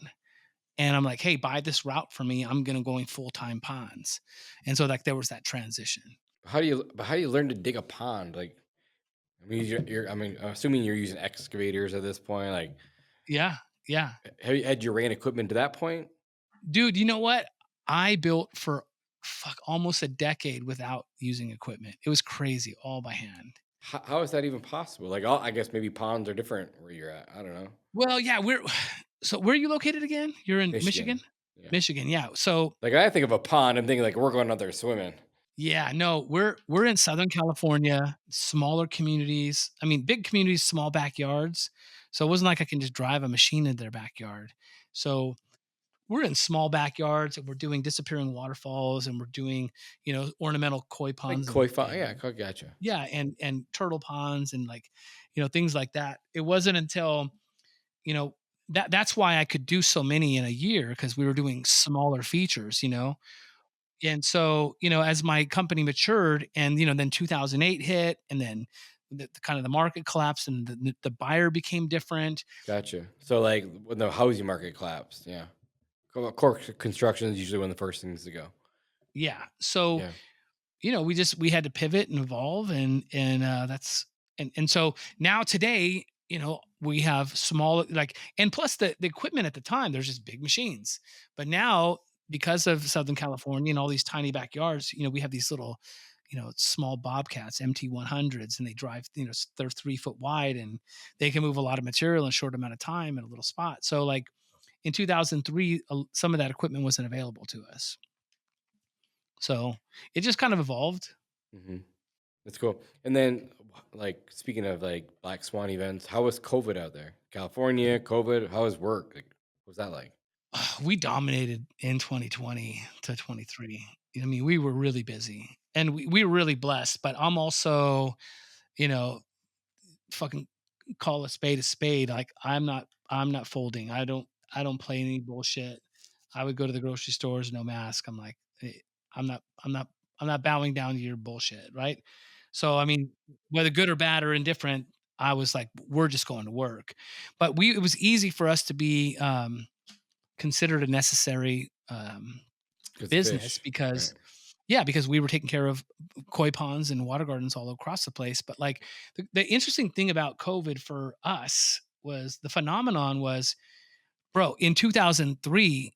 [SPEAKER 2] and I'm like, "Hey, buy this route for me. I'm gonna going full time ponds." And so like there was that transition.
[SPEAKER 1] How do you learn to dig a pond? Like, I mean, I mean, I'm assuming you're using excavators at this point. Like,
[SPEAKER 2] Yeah, yeah,
[SPEAKER 1] had you ran equipment to that point?
[SPEAKER 2] dude. You know what? I built for almost a decade without using equipment. It was crazy, all by hand.
[SPEAKER 1] How is that even possible? Like, I guess maybe ponds are different where you're at. I don't know.
[SPEAKER 2] Well, yeah, we're so where are you located again? You're in Michigan?
[SPEAKER 1] Michigan. Yeah.
[SPEAKER 2] Michigan, yeah. So,
[SPEAKER 1] Like, I think of a pond, I'm thinking like we're going out there swimming.
[SPEAKER 2] yeah, no, we're in Southern California, smaller communities. I mean, big communities, small backyards. So it wasn't like I can just drive a machine in their backyard. So we're in small backyards and we're doing disappearing waterfalls and we're doing, ornamental koi
[SPEAKER 1] Like
[SPEAKER 2] ponds
[SPEAKER 1] koi
[SPEAKER 2] and
[SPEAKER 1] pond. Yeah, I gotcha.
[SPEAKER 2] yeah, and turtle ponds and like, things like that. It wasn't until, you know, that's why I could do so many in a year because we were doing smaller features. And so, as my company matured and, then 2008 hit and then the kind of the market collapsed and the buyer became different.
[SPEAKER 1] Gotcha. So, like, when the housing market collapsed, yeah. Core construction is usually one of the first things to go.
[SPEAKER 2] Yeah. So,
[SPEAKER 1] Yeah.
[SPEAKER 2] we had to pivot and evolve that's and so now today, we have small like and plus the equipment at the time, there's just big machines. But now because of Southern California and all these tiny backyards, we have these little, small bobcats, MT100s, and they drive, they're 3 foot wide and they can move a lot of material in a short amount of time in a little spot. So like in 2003, some of that equipment wasn't available to us. So it just kind of evolved.
[SPEAKER 1] Hmm. That's cool. And then, like, speaking of like black swan events, how was COVID out there? California, COVID, how was work? Like, what was that like?
[SPEAKER 2] We dominated in 2020 to 23. I mean, we were really busy and we were really blessed, but I'm also, you know, fucking call a spade a spade. Like I'm not folding. I don't play any bullshit. I would go to the grocery stores, no mask. I'm like, I'm not, I'm not, I'm not bowing down to your bullshit. Right. So, I mean, whether good or bad or indifferent, I was like, we're just going to work. But it was easy for us to be, considered a necessary
[SPEAKER 1] Because
[SPEAKER 2] business
[SPEAKER 1] fish,
[SPEAKER 2] because
[SPEAKER 1] right?
[SPEAKER 2] yeah, because we were taking care of koi ponds and water gardens all across the place. But like the interesting thing about COVID for us was the phenomenon was, bro, in 2003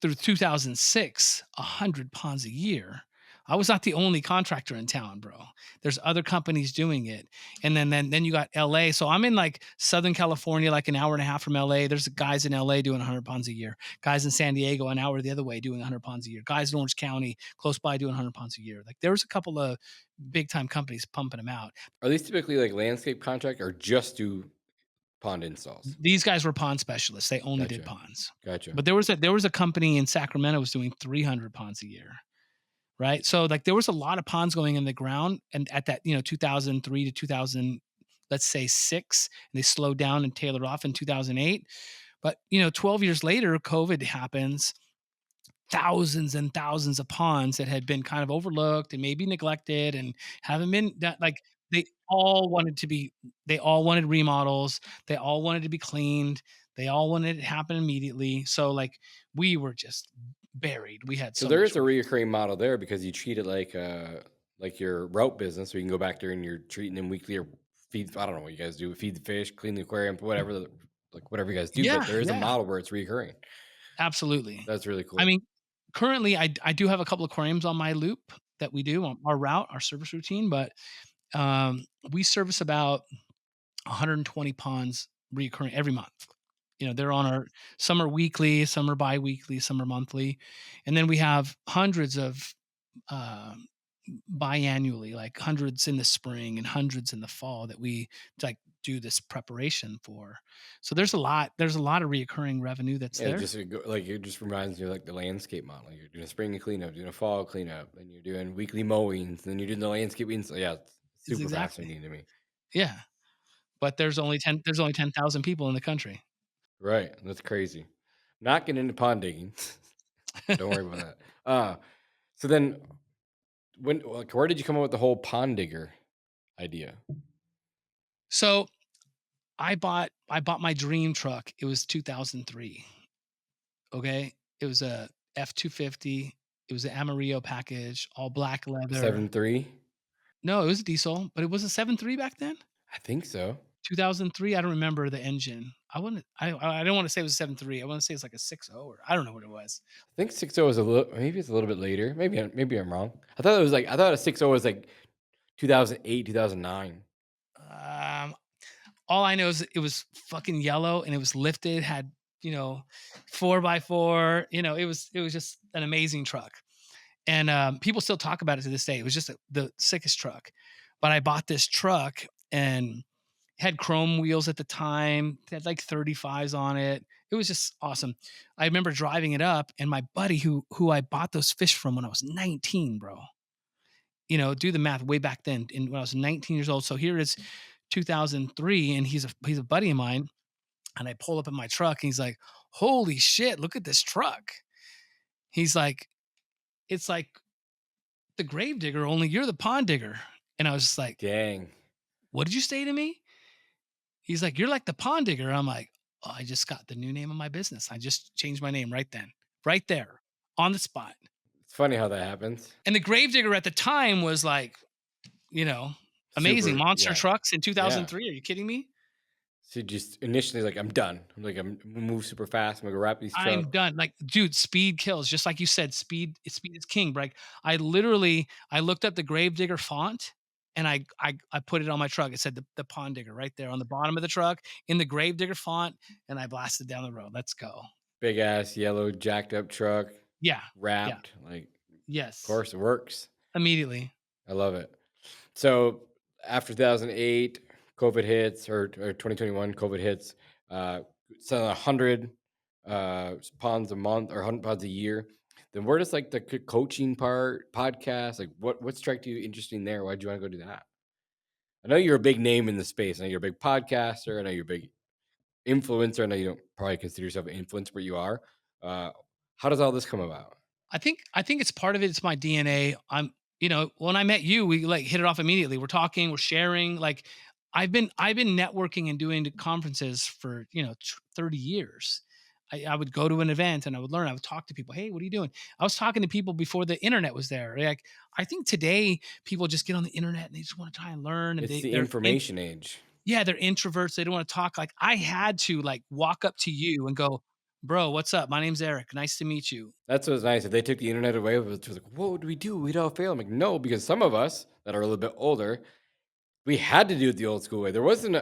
[SPEAKER 2] through 2006, 100 ponds a year. I was not the only contractor in town, bro. There's other companies doing it. And then you got LA. So I'm in like Southern California, like an hour and a half from LA. There's guys in LA doing 100 ponds a year. Guys in San Diego, an hour the other way, doing 100 ponds a year. Guys in Orange County, close by, doing 100 ponds a year. Like there was a couple of big time companies pumping them out.
[SPEAKER 1] Are these typically like landscape contract or just do pond installs?
[SPEAKER 2] These guys were pond specialists. They only did
[SPEAKER 1] Gotcha.
[SPEAKER 2] ponds.
[SPEAKER 1] Gotcha.
[SPEAKER 2] But there was a company in Sacramento was doing 300 ponds a year. Right? So like there was a lot of ponds going in the ground and at that, 2003 to 2000, let's say 6, and they slowed down and tailored off in 2008. But, 12 years later, COVID happens, thousands and thousands of ponds that had been kind of overlooked and maybe neglected and haven't been that like they all wanted remodels, they all wanted to be cleaned, they all wanted it to happen immediately. So like we were just buried. We had
[SPEAKER 1] So
[SPEAKER 2] so
[SPEAKER 1] there
[SPEAKER 2] much
[SPEAKER 1] is a
[SPEAKER 2] work.
[SPEAKER 1] reoccurring model there because you treat it like your route business, so you can go back there and you're treating them weekly or feed. I don't know what you guys do, feed the fish, clean the aquarium, whatever, like whatever you guys do. But
[SPEAKER 2] Yeah,
[SPEAKER 1] there is a
[SPEAKER 2] yeah.
[SPEAKER 1] model where it's reoccurring.
[SPEAKER 2] Absolutely.
[SPEAKER 1] That's really
[SPEAKER 2] I
[SPEAKER 1] cool.
[SPEAKER 2] mean, currently, I do have a couple aquariums on my loop that we do on our route, our service routine, but, we service about 120 ponds recurring every month. They're on our some are weekly, some are biweekly, some are monthly, and then we have hundreds of, um, biannually, like hundreds in the spring and hundreds in the fall that we, like, do this preparation for. So there's a lot of reoccurring revenue that's
[SPEAKER 1] Yeah,
[SPEAKER 2] there.
[SPEAKER 1] like it just reminds me of like the landscape model. You're doing a spring cleanup, doing a fall cleanup, and you're doing weekly mowings, then you're doing the landscaping. So yeah, it's
[SPEAKER 2] It's
[SPEAKER 1] super
[SPEAKER 2] exactly.
[SPEAKER 1] fascinating to me.
[SPEAKER 2] Yeah. But there's only 10,000 people in the country.
[SPEAKER 1] Right, that's crazy. Not getting into pond digging. Don't worry about that. So then where did you come up with the whole pond digger idea?
[SPEAKER 2] So I bought my dream truck. It was 2003. Okay, it was a F-250. It was an Amarillo package, all black leather.
[SPEAKER 1] 7.3?
[SPEAKER 2] No, it was a diesel, but it was a 7.3 back then.
[SPEAKER 1] I think so.
[SPEAKER 2] 2003. I don't remember the engine. I wouldn't. I don't want to say it was a 7.3. I want to say it's like a 6.0 or I don't know what it was.
[SPEAKER 1] I think 6.0 is a little, maybe it's a little bit later. Maybe I'm wrong. I thought a 6.0 was like 2008, 2009.
[SPEAKER 2] Um, all I know is it was fucking yellow and it was lifted. Had you know, 4x4. It was just an amazing truck. And people still talk about it to this day. It was just the sickest truck. But I bought this truck and had chrome wheels at the time. It had like 35s on it. It was just awesome. I remember driving it up, and my buddy who I bought those fish from when I was 19, bro. Do the math way back then, and when I was 19 years old. So here it's 2003, and he's a buddy of mine. And I pull up in my truck, and he's like, "Holy shit! Look at this truck." He's like, "It's like the grave digger, only you're the pond digger." And I was just like,
[SPEAKER 1] Dang.
[SPEAKER 2] "What did you say to me?" He's like, "You're like the pond digger." I'm like, "Oh, I just got the new name of my business. I just changed my name right then, right there, on the spot."
[SPEAKER 1] It's funny how that happens.
[SPEAKER 2] And the grave digger at the time was like, you know, amazing
[SPEAKER 1] Super,
[SPEAKER 2] monster
[SPEAKER 1] yeah,
[SPEAKER 2] trucks in
[SPEAKER 1] yeah.
[SPEAKER 2] 2003. Are you kidding me?
[SPEAKER 1] So just initially like I'm done. I'm gonna move super fast. I'm gonna wrap these
[SPEAKER 2] I'm
[SPEAKER 1] trucks.
[SPEAKER 2] done. Like, dude, speed kills. Just like you said, speed is king. Like, I looked up the Gravedigger font and I put it on my truck. It said the Pond Digger right there on the bottom of the truck in the Gravedigger font, and I blasted down the road. Let's go.
[SPEAKER 1] Big ass yellow jacked up truck,
[SPEAKER 2] Yeah, yeah,
[SPEAKER 1] wrapped. Like, of
[SPEAKER 2] yes,
[SPEAKER 1] course it works.
[SPEAKER 2] immediately.
[SPEAKER 1] I love it. So after 2008, COVID hits, or 2021, COVID hits. Uh, selling 100 ponds a month or 100 ponds a year. Then where does like the coaching part, podcast, like what struck you interesting there? Why did you want to go do that? I know you're a big name in the space. I know you're a big podcaster. I know you're a big influencer. I know you don't probably consider yourself an influencer, but you are. Uh, how does all this come about?
[SPEAKER 2] I think it's part of it. It's my DNA. When I met you, we like hit it off immediately. We're talking, we're sharing. Like, I've been networking and doing the conferences for 30 years. I would go to an event and I would learn. I would talk to people. Hey, what are you doing? I was talking to people before the internet was there. Like, I think today people just get on the internet and they just want to try and learn. And
[SPEAKER 1] It's
[SPEAKER 2] they
[SPEAKER 1] the
[SPEAKER 2] they're in,
[SPEAKER 1] information age.
[SPEAKER 2] yeah, they're introverts. They don't want to talk. Like, I had to like walk up to you and go, bro, what's up? My name's Eric. Nice to meet you.
[SPEAKER 1] That's what's nice. If they took the internet away, it was just like, what would we do? We'd all fail. I'm like, no, because some of us that are a little bit older, we had to do it the old school way. There wasn't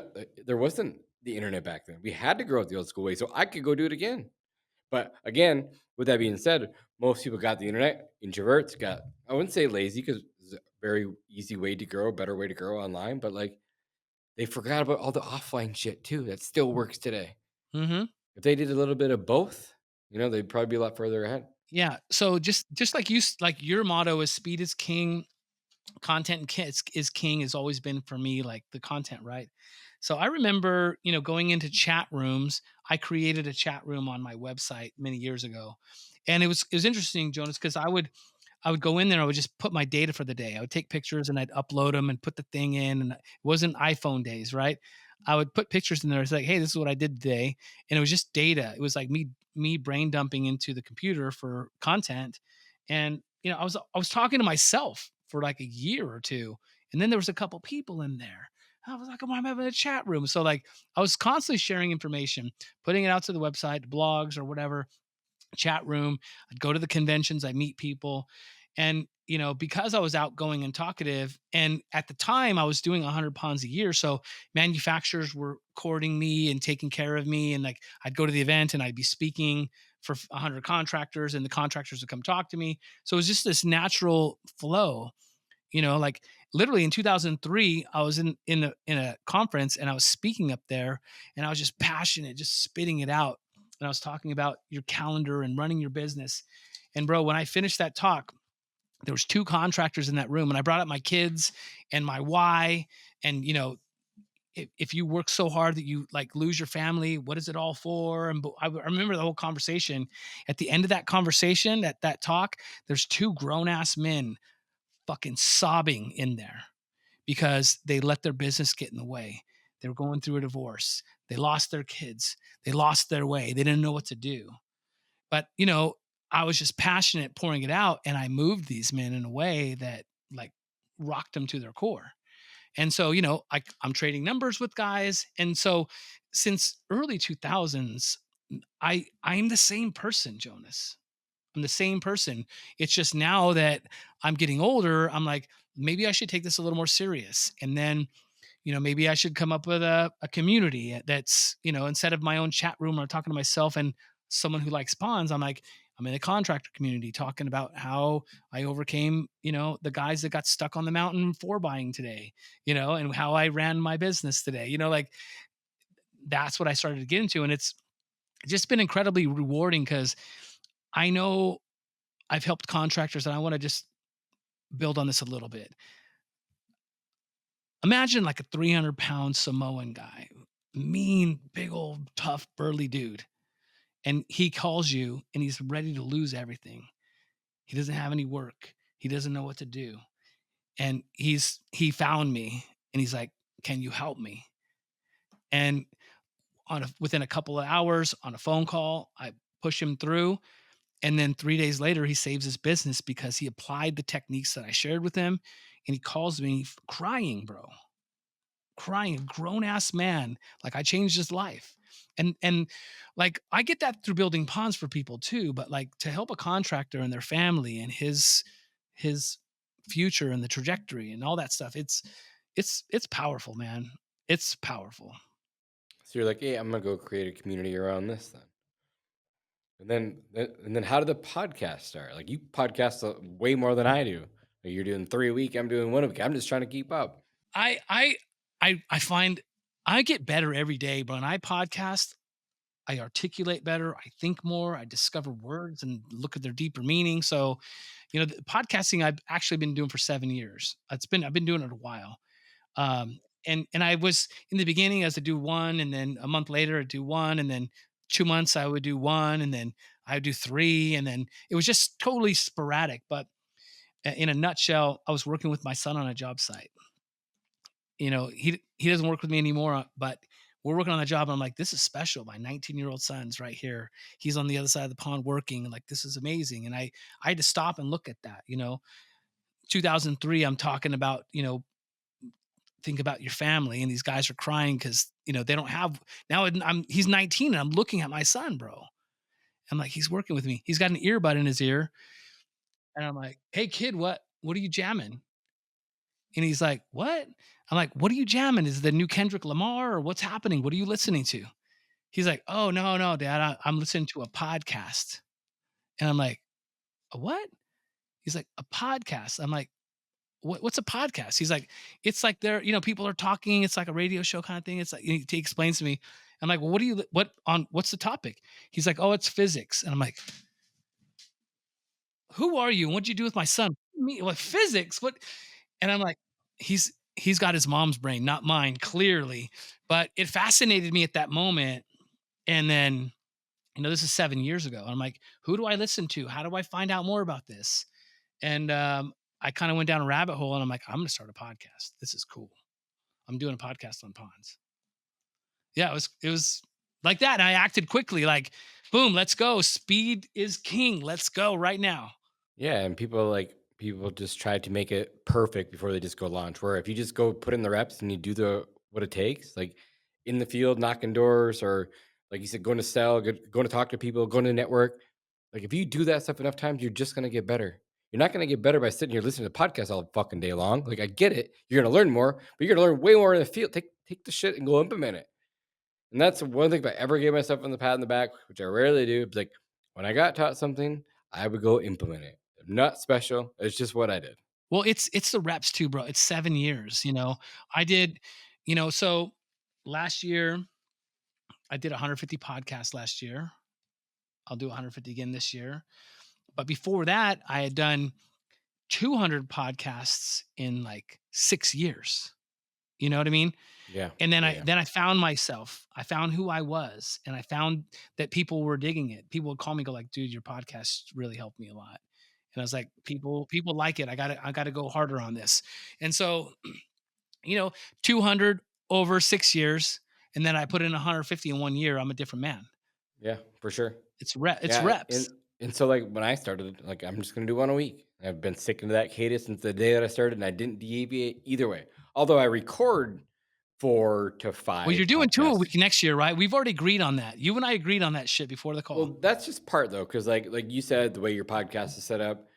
[SPEAKER 1] the internet back then. We had to grow up the old school way, so I could go do it again. But again, with that being said, most people got the internet. Introverts got, I wouldn't say lazy because it's a very easy way to grow, a better way to grow online. But like they forgot about all the offline shit too. That still works today.
[SPEAKER 2] Hmm.
[SPEAKER 1] If they did a little bit of both, they'd probably be a lot further ahead.
[SPEAKER 2] Yeah. So just like like your motto is speed is king, content is king has always been for me like the content, right? So I remember, going into chat rooms. I created a chat room on my website many years ago. And it was interesting, Jonas, because I would go in there, I would just put my data for the day. I would take pictures and I'd upload them and put the thing in. And it wasn't iPhone days, right? I would put pictures in there. It's like, hey, this is what I did today. And it was just data. It was like me brain dumping into the computer for content. And I was talking to myself for like a year or two. And then there was a couple people in there. I was like, I'm having a chat room. So like I was constantly sharing information, putting it out to the website, blogs or whatever, chat room. I'd go to the conventions, I meet people. And, because I was outgoing and talkative, and at the time I was doing 100 pounds a year. So manufacturers were courting me and taking care of me. And like I'd go to the event and I'd be speaking for 100 contractors, and the contractors would come talk to me. So it was just this natural flow. Like literally in 2003, I was in a conference and I was speaking up there, and I was just passionate, just spitting it out. And I was talking about your calendar and running your business. And bro, when I finished that talk, there was two contractors in that room, and I brought up my kids and my why. And if you work so hard that you like lose your family, what is it all for? And I remember the whole conversation. At the end of that conversation, at that talk, there's two grown ass men fucking sobbing in there because they let their business get in the way. They were going through a divorce. They lost their kids. They lost their way. They didn't know what to do. But, I was just passionate pouring it out, and I moved these men in a way that like rocked them to their core. And so, I'm trading numbers with guys. And so since early 2000s, I'm the same person, Jonas. I'm the same person. It's just now that I'm getting older, I'm like, maybe I should take this a little more serious. And then, maybe I should come up with a community that's, instead of my own chat room or talking to myself and someone who likes ponds, I'm like, I'm in a contractor community talking about how I overcame, the guys that got stuck on the mountain for buying today, and how I ran my business today, like that's what I started to get into. And it's just been incredibly rewarding because I know I've helped contractors, and I want to just build on this a little bit. Imagine like a 300-pound Samoan guy, mean, big old, tough, burly dude. And he calls you and he's ready to lose everything. He doesn't have any work. He doesn't know what to do. And he found me and he's like, "Can you help me?" And within a couple of hours on a phone call, I push him through. And then 3 days later, he saves his business because he applied the techniques that I shared with him. And he calls me crying, bro, crying, a grown ass man. Like I changed his life. And like I get that through building ponds for people too. But like to help a contractor and their family and his future and the trajectory and all that stuff, it's powerful, man. It's powerful.
[SPEAKER 1] So you're like, hey, I'm gonna go create a community around this then. And then how did the podcast start? Like you podcast way more than I do. Like, you're doing 3 a week, I'm doing 1 a week. I'm just trying to keep up.
[SPEAKER 2] I I I find I get better every day, but when I podcast, I articulate better, I think more, I discover words and look at their deeper meaning. So, the podcasting I've actually been doing for 7 years. I've been doing it a while. And I was in the beginning as to do one, and then a month later I'd do one, and then 2 months I would do one, and then I would do three, and then it was just totally sporadic. But in a nutshell, I was working with my son on a job site. He doesn't work with me anymore, but we're working on a job. And I'm like, this is special. My 19-year-old son's right here. He's on the other side of the pond working, and like this is amazing. And I had to stop and look at that. 2003. I'm talking about think about your family, and these guys are crying because they don't have now. He's 19, and I'm looking at my son, bro. I'm like, he's working with me. He's got an earbud in his ear, and I'm like, hey kid, what are you jamming? And he's like, what? I'm like, what are you jamming? Is it the new Kendrick Lamar or what's happening? What are you listening to? He's like, oh, no, no, dad. I'm listening to a podcast. And I'm like, a what? He's like, a podcast. I'm like, what's a podcast? He's like, it's like people are talking. It's like a radio show kind of thing. It's like, he explains to me. I'm like, well, what's the topic? He's like, oh, it's physics. And I'm like, who are you? And what'd you do with my son? Me, what physics? What? And I'm like, he's got his mom's brain, not mine, clearly. But it fascinated me at that moment. And then, this is 7 years ago. And I'm like, who do I listen to? How do I find out more about this? And I kind of went down a rabbit hole, and I'm like, I'm gonna start a podcast. This is cool. I'm doing a podcast on ponds. Yeah, it was like that. And I acted quickly, like, boom, let's go. Speed is king. Let's go right now.
[SPEAKER 1] Yeah, and people just try to make it perfect before they just go launch. Where if you just go put in the reps and you do the what it takes, like in the field, knocking doors, or like you said, going to sell, going to talk to people, going to network. Like if you do that stuff enough times, you're just gonna get better. You're not gonna get better by sitting here listening to podcasts all fucking day long. Like I get it, you're gonna learn more, but you're gonna learn way more in the field. Take the shit and go implement it. And that's one thing if I ever gave myself on the pat in the back, which I rarely do. It's like when I got taught something, I would go implement it. I'm not special. It's just what I did.
[SPEAKER 2] Well, it's the reps too, bro. It's 7 years. I did, so last year I did 150 podcasts last year. I'll do 150 again this year. But before that, I had done 200 podcasts in like 6 years. You know what I mean?
[SPEAKER 1] Yeah.
[SPEAKER 2] And then
[SPEAKER 1] Yeah.
[SPEAKER 2] I
[SPEAKER 1] Yeah.
[SPEAKER 2] then I found myself. I found who I was, and I found that people were digging it. People would call me, go like, "Dude, your podcast really helped me a lot." And I was like, people like it. I gotta go harder on this. And so, you know, 200 over 6 years, and then I put in 150 in 1 year. I'm a different man.
[SPEAKER 1] Yeah, for sure.
[SPEAKER 2] It's
[SPEAKER 1] Yeah,
[SPEAKER 2] reps.
[SPEAKER 1] and so, like, when I started, like, I'm just gonna do one a week. I've been sticking to that cadence since the day that I started, and I didn't deviate either way. Although I record 4 to
[SPEAKER 2] Well,
[SPEAKER 1] 5
[SPEAKER 2] you're doing two a
[SPEAKER 1] podcasts.
[SPEAKER 2] week next year, right? We've already agreed on that. You and I agreed on that shit before the call.
[SPEAKER 1] Well, that's just part though, because like you said, the way your podcast is set up,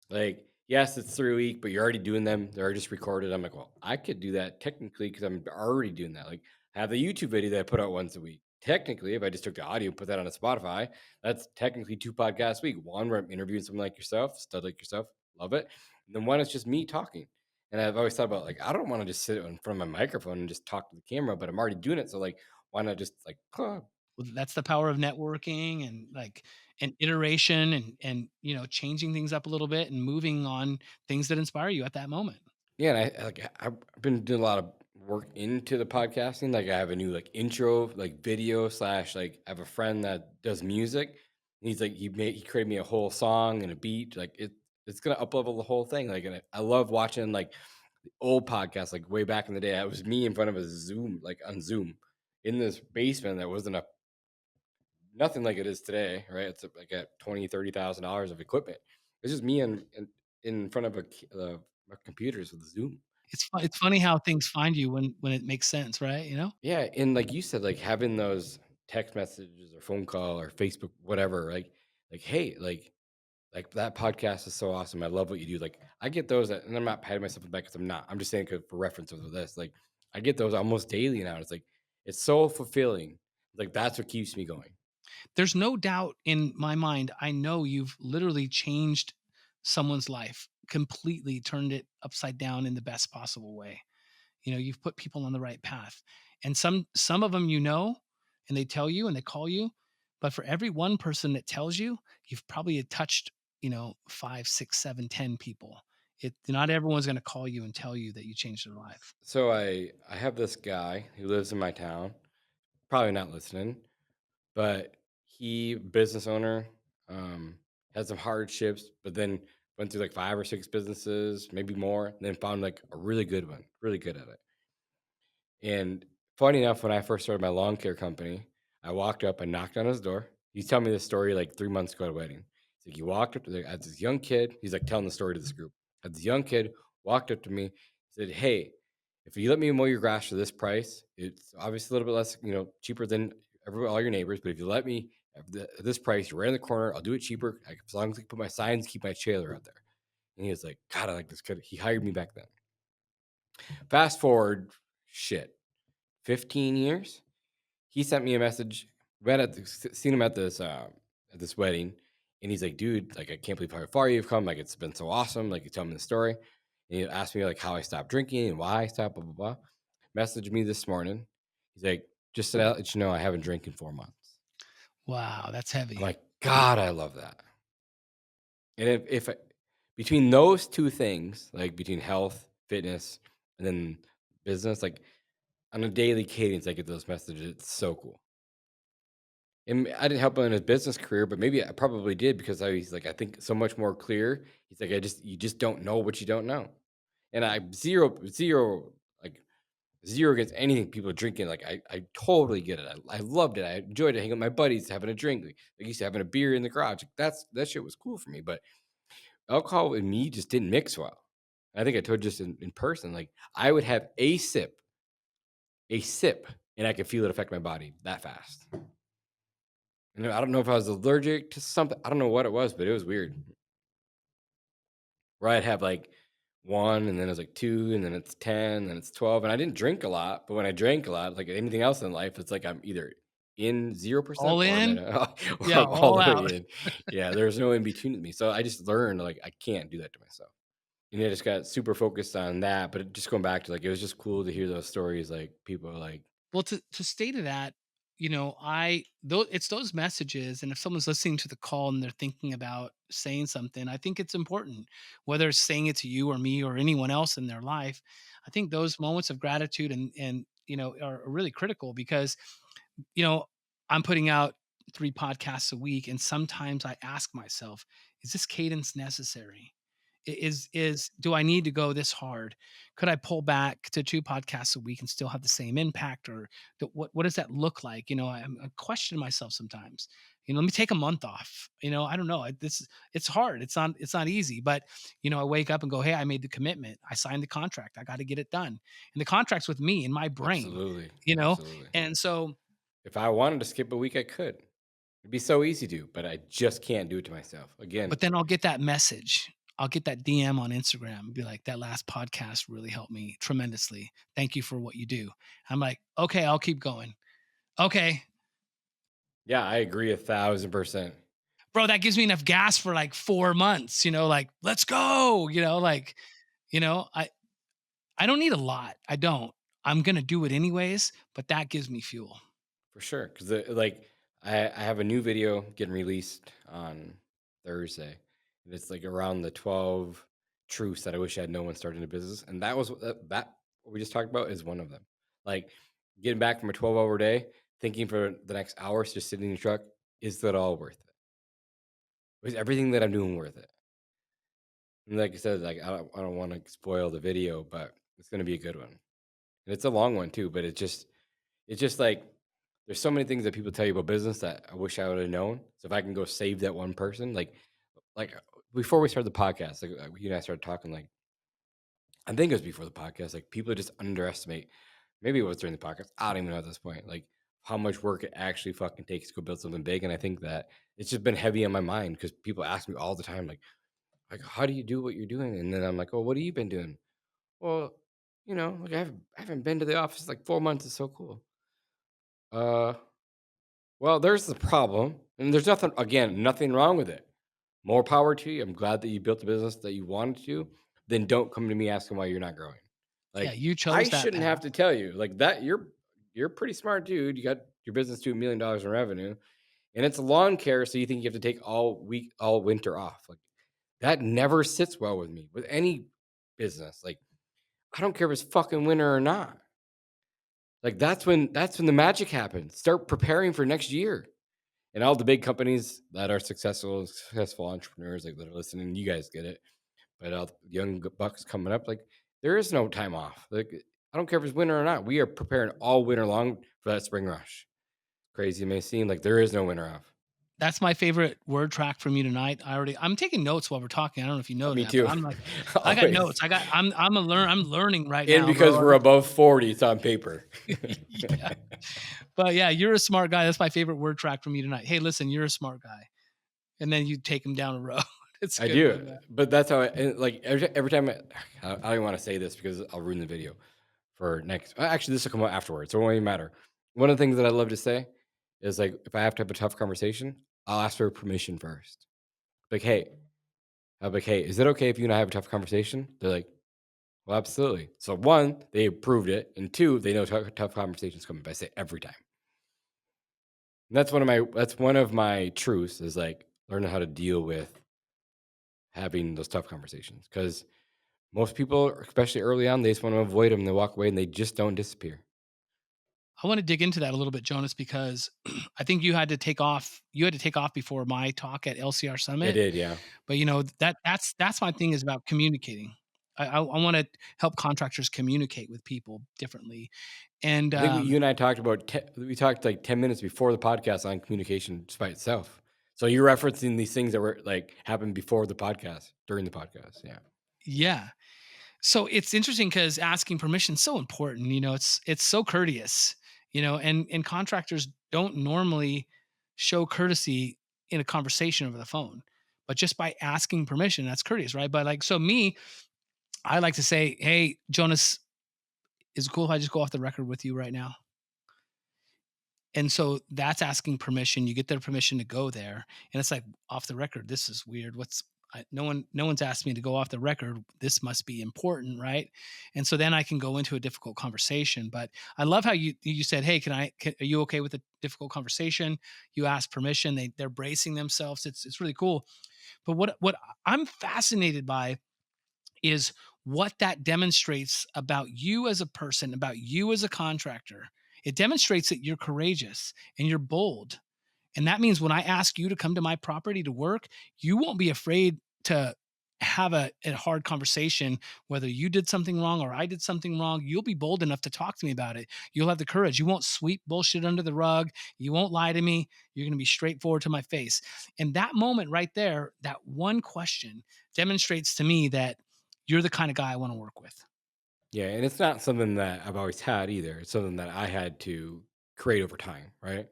[SPEAKER 1] like yes, it's 3 a week, but you're already doing them. They're just recorded. I'm like, well, I could do that technically because I'm already doing that. Like, I have the YouTube video that I put out once a week. Technically, if I just took the audio and put that on a Spotify, that's technically 2 podcasts a week. One where I'm interviewing someone like yourself, stud like yourself, love it. And then one is just me talking. And I've always thought about like I don't want to just sit in front of my microphone and just talk to the camera, but I'm already doing it. So like, why not just like, huh,
[SPEAKER 2] Well, that's the power of networking and and iteration and changing things up a little bit and moving on things that inspire you at that moment.
[SPEAKER 1] yeah, and I've been doing a lot of work into the podcasting. Like I have a new like intro, like video slash like I have a friend that does music. And he's like he created me a whole song and a beat. Like it's gonna up level the whole thing. Like and I love watching like old podcasts, like way back in the day. It was me in front of a Zoom, like on Zoom, in this basement that wasn't a nothing like it is today, right? It's like at 20, $30,000 of equipment. It's just me in front of a computers with Zoom.
[SPEAKER 2] It's funny how things find you when it makes sense, right?
[SPEAKER 1] Yeah, and like you said, like having those text messages or phone call or Facebook, whatever, like, hey, like that podcast is so awesome. I love what you do. Like, I get those, and I'm not patting myself on the back because I'm not. I'm just saying 'cause for reference of this, like, I get those almost daily now. It's like it's so fulfilling. Like that's what keeps me going.
[SPEAKER 2] There's no doubt in my mind. I know you've literally changed someone's life, completely turned it upside down in the best possible way. You've put people on the right path. And some of them, and they tell you and they call you, but for every one person that tells you, you've probably touched, five, six, seven, 10 people. Not everyone's going to call you and tell you that you changed their life.
[SPEAKER 1] So I have this guy who lives in my town. Probably not listening, but he business owner, um, had some hardships, but then went through like 5 or 6 businesses, maybe more, and then found like a really good one, really good at it. And funny enough, when I first started my lawn care company, I walked up and knocked on his door. He's telling me this story like 3 months ago at a wedding. He's like, he walked up to as this young kid. He's like telling the story to this group. As this young kid walked up to me, said, "Hey, if you let me mow your grass for this price, it's obviously a little bit less, cheaper than all your neighbors. But if you let me at this price, you're right in the corner. I'll do it cheaper. As long as I can put my signs, keep my trailer out there." And he was like, "God, I like this kid." He hired me back then. Fast forward, shit, 15 years. He sent me a message. Read at seen him at this wedding, and he's like, "Dude, like I can't believe how far you've come. Like it's been so awesome." Like he told me the story, and he asked me like how I stopped drinking and why I stopped. Blah blah blah. Messaged me this morning. He's like, "Just to let you know, I haven't drank in 4 months."
[SPEAKER 2] Wow, that's
[SPEAKER 1] I'm
[SPEAKER 2] heavy.
[SPEAKER 1] like, "God, I love that." And between those two things, like between health, fitness, and then business, like on a daily cadence, I get those messages. It's so cool. And I didn't help him in his business career, but maybe I probably did because he's like, I think so much more clear. He's like, you just don't know what you don't know. And I like zero against anything people drinking. Like I totally get it. I loved it. I enjoyed it. Hanging with my buddies, having a drink, like you said, having a beer in the garage. Like that shit was cool for me. But alcohol and me just didn't mix well. I think I told you just in person, like I would have a sip, and I could feel it affect my body that fast. I don't know if I was allergic to something. I don't know what it was, but it was weird. Where I'd have like one, and then it was like two, and then it's 10, and it's 12. And I didn't drink a lot, but when I drank a lot, like anything else in life, it's like I'm either in 0%
[SPEAKER 2] All
[SPEAKER 1] or I'm in
[SPEAKER 2] in?
[SPEAKER 1] a,
[SPEAKER 2] Yeah,
[SPEAKER 1] or all
[SPEAKER 2] all
[SPEAKER 1] the
[SPEAKER 2] out.
[SPEAKER 1] way in. Yeah, there's no in between with me. So I just learned like I can't do that to myself. And I just got super focused on that. But just going back to like, it was just cool to hear those stories. Like people are like,
[SPEAKER 2] Well, to stay to that, it's those messages, and if someone's listening to the call and they're thinking about saying something, I think it's important, whether it's saying it to you or me or anyone else in their life. I think those moments of gratitude and are really critical because you know I'm putting out 3 podcasts a week, and sometimes I ask myself, is this cadence necessary? Is do I need to go this hard? Could I pull back to 2 podcasts a week and still have the same impact? Or what does that look like? I question myself sometimes. Let me take a month off. I don't know. It's hard. It's not easy. But I wake up and go, hey, I made the commitment. I signed the contract. I got to get it done. And the contract's with me in my brain.
[SPEAKER 1] Absolutely.
[SPEAKER 2] You know,
[SPEAKER 1] Absolutely.
[SPEAKER 2] and so
[SPEAKER 1] If I wanted to skip a week, I could. It'd be so easy to, but I just can't do it to myself. Again,
[SPEAKER 2] but then I'll get that message. I'll get that DM on Instagram and be like, that last podcast really helped me tremendously. Thank you for what you do. I'm like, okay, I'll keep going. Okay.
[SPEAKER 1] yeah, I agree 1,000%.
[SPEAKER 2] Bro, that gives me enough gas for like 4 months, like, let's go. You know, I I don't need a lot. I don't. I'm gonna do it anyways, but that gives me fuel.
[SPEAKER 1] For sure. Because, like, I have a new video getting released on Thursday. And it's like around the 12 truths that I wish I had known when starting a business. And that was what we just talked about is one of them. Like, getting back from a 12-hour day, thinking for the next hours, just sitting in the truck, is that all worth it? Is everything that I'm doing worth it? And like I said, like I don't want to spoil the video, but it's gonna be a good one. And it's a long one too, but it's just like there's so many things that people tell you about business that I wish I would have known. So if I can go save that one person, like before we started the podcast, like you and I started talking, like I think it was before the podcast, like people just underestimate. Maybe it was during the podcast. I don't even know at this point, like how much work it actually fucking takes to go build something big. And I think that it's just been heavy on my mind because people ask me all the time, like how do you do what you're doing? And then I'm like, oh, what have you been doing? Well, like I haven't been to the office like 4 months. It's so cool. Uh, well, there's the problem, and there's nothing wrong with it. More power to you. I'm glad that you built the business that you wanted to. Then don't come to me asking why you're not growing.
[SPEAKER 2] Yeah,
[SPEAKER 1] Like
[SPEAKER 2] you
[SPEAKER 1] I
[SPEAKER 2] chose that
[SPEAKER 1] shouldn't have
[SPEAKER 2] path.
[SPEAKER 1] to tell you like that. You're a pretty smart dude. You got your business to $1 million in revenue, and it's lawn care. So you think you have to take all winter off? Like that never sits well with me with any business. Like I don't care if it's fucking winter or not. Like that's when the magic happens. Start preparing for next year. And all the big companies that are successful entrepreneurs like that are listening, you guys get it. But all the young bucks coming up, like there is no time off. Like I don't care if it's winter or not. We are preparing all winter long for that spring rush. Crazy it may seem, like there is no winter off.
[SPEAKER 2] That's my favorite word track from you tonight. I'm taking notes while we're talking. I don't know if you know
[SPEAKER 1] Me
[SPEAKER 2] that, but
[SPEAKER 1] too.
[SPEAKER 2] I'm like, I got
[SPEAKER 1] Always.
[SPEAKER 2] notes. I'm learning right
[SPEAKER 1] And
[SPEAKER 2] now,
[SPEAKER 1] because
[SPEAKER 2] bro.
[SPEAKER 1] we're above 40, it's on paper.
[SPEAKER 2] Yeah. But yeah, you're a smart guy. That's my favorite word track from you tonight. Hey, listen, you're a smart guy. And then you take him down a road. It's a
[SPEAKER 1] I
[SPEAKER 2] good
[SPEAKER 1] do,
[SPEAKER 2] one, man.
[SPEAKER 1] but that's how like every time I don't want to say this because I'll ruin the video for next. Actually, this will come out afterwards, so it won't even matter. One of the things that I love to say is like if I have to have a tough conversation, I'll ask for permission first. Like, hey, I'll be like, hey, is it okay if you and I have a tough conversation? They're like, well, absolutely. So one, they approved it, and two, they know tough conversations coming. But I say every time. And that's one of my truths is like learning how to deal with having those tough conversations because most people, especially early on, they just want to avoid them. They walk away and they just don't disappear.
[SPEAKER 2] I want to dig into that a little bit, Jonas, because I think you had to take off. You had to take off before my talk at LCR
[SPEAKER 1] I
[SPEAKER 2] Summit.
[SPEAKER 1] did, yeah.
[SPEAKER 2] But that's my thing is about communicating. I want to help contractors communicate with people differently. And
[SPEAKER 1] I think you and I talked we talked like 10 minutes before the podcast on communication just by itself. So you're referencing these things that were like happened before the podcast, during the podcast. Yeah.
[SPEAKER 2] yeah, so it's interesting because asking permission is so important. It's so courteous. And contractors don't normally show courtesy in a conversation over the phone, but just by asking permission, that's courteous, right? But like, so me, I like to say, hey, Jonas, is it cool if I just go off the record with you right now? And so that's asking permission. You get their permission to go there, and it's like off the record. This is weird. No one's asked me to go off the record. This must be important, right? And so then I can go into a difficult conversation. But I love how you said, "Hey, are you okay with a difficult conversation?" You ask permission. They're bracing themselves. It's really cool. But what I'm fascinated by is what that demonstrates about you as a person, about you as a contractor. It demonstrates that you're courageous and you're bold. And that means when I ask you to come to my property to work, you won't be afraid to have a hard conversation, whether you did something wrong or I did something wrong. You'll be bold enough to talk to me about it. You'll have the courage. You won't sweep bullshit under the rug. You won't lie to me. You're going to be straightforward to my face. And that moment right there, that one question demonstrates to me that you're the kind of guy I want to work with.
[SPEAKER 1] Yeah, and it's not something that I've always had either. It's something that I had to create over time, right?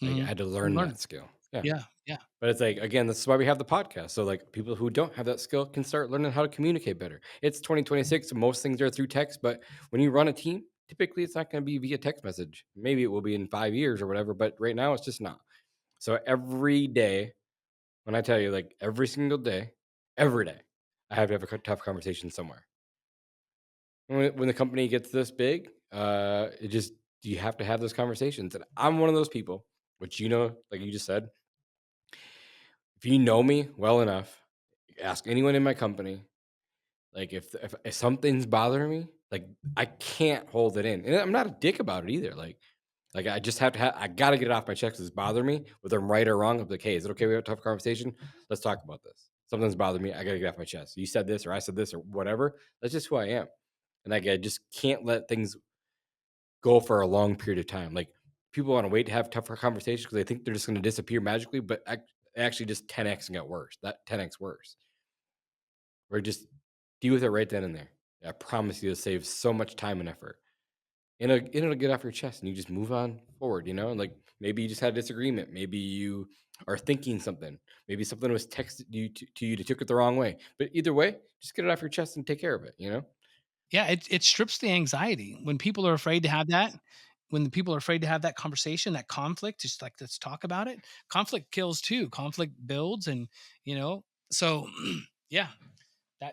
[SPEAKER 1] Like I
[SPEAKER 2] Mhm.
[SPEAKER 1] had to
[SPEAKER 2] You
[SPEAKER 1] learn
[SPEAKER 2] learn.
[SPEAKER 1] that skill. Yeah.
[SPEAKER 2] Yeah. Yeah.
[SPEAKER 1] But it's like again, this is why we have the podcast. So like people who don't have that skill can start learning how to communicate better. It's 2026, most things are through text, but when you run a team, typically it's not going to be via text message. Maybe it will be in 5 years or whatever, but right now it's just not. So every day, when I tell you like every single day, every day, I have to have a tough conversation somewhere. When the company gets this big, it just you have to have those conversations. And I'm one of those people, which like you just said, if you know me well enough, ask anyone in my company, like if something's bothering me, like I can't hold it in. And I'm not a dick about it either. Like I just have to I gotta get it off my chest 'cause it's bothering me, whether I'm right or wrong. I'm like, hey, is it okay we have a tough conversation? Let's talk about this. Something's bothering me. I gotta get it off my chest. You said this or I said this or whatever. That's just who I am. And like I just can't let things go for a long period of time. Like people want to wait to have tougher conversations because they think they're just going to disappear magically, but actually just 10x and get worse. That 10x worse. Or just deal with it right then and there. I promise you, it'll save so much time and effort. And it'll get off your chest and you just move on forward, And like maybe you just had a disagreement. Maybe you are thinking something. Maybe something was texted to you to took it the wrong way. But either way, just get it off your chest and take care of it.
[SPEAKER 2] Yeah, it strips the anxiety. When people are afraid to have that, when the people are afraid to have that conversation, that conflict, just like, let's talk about it. Conflict kills too. Conflict builds and, you know, so yeah,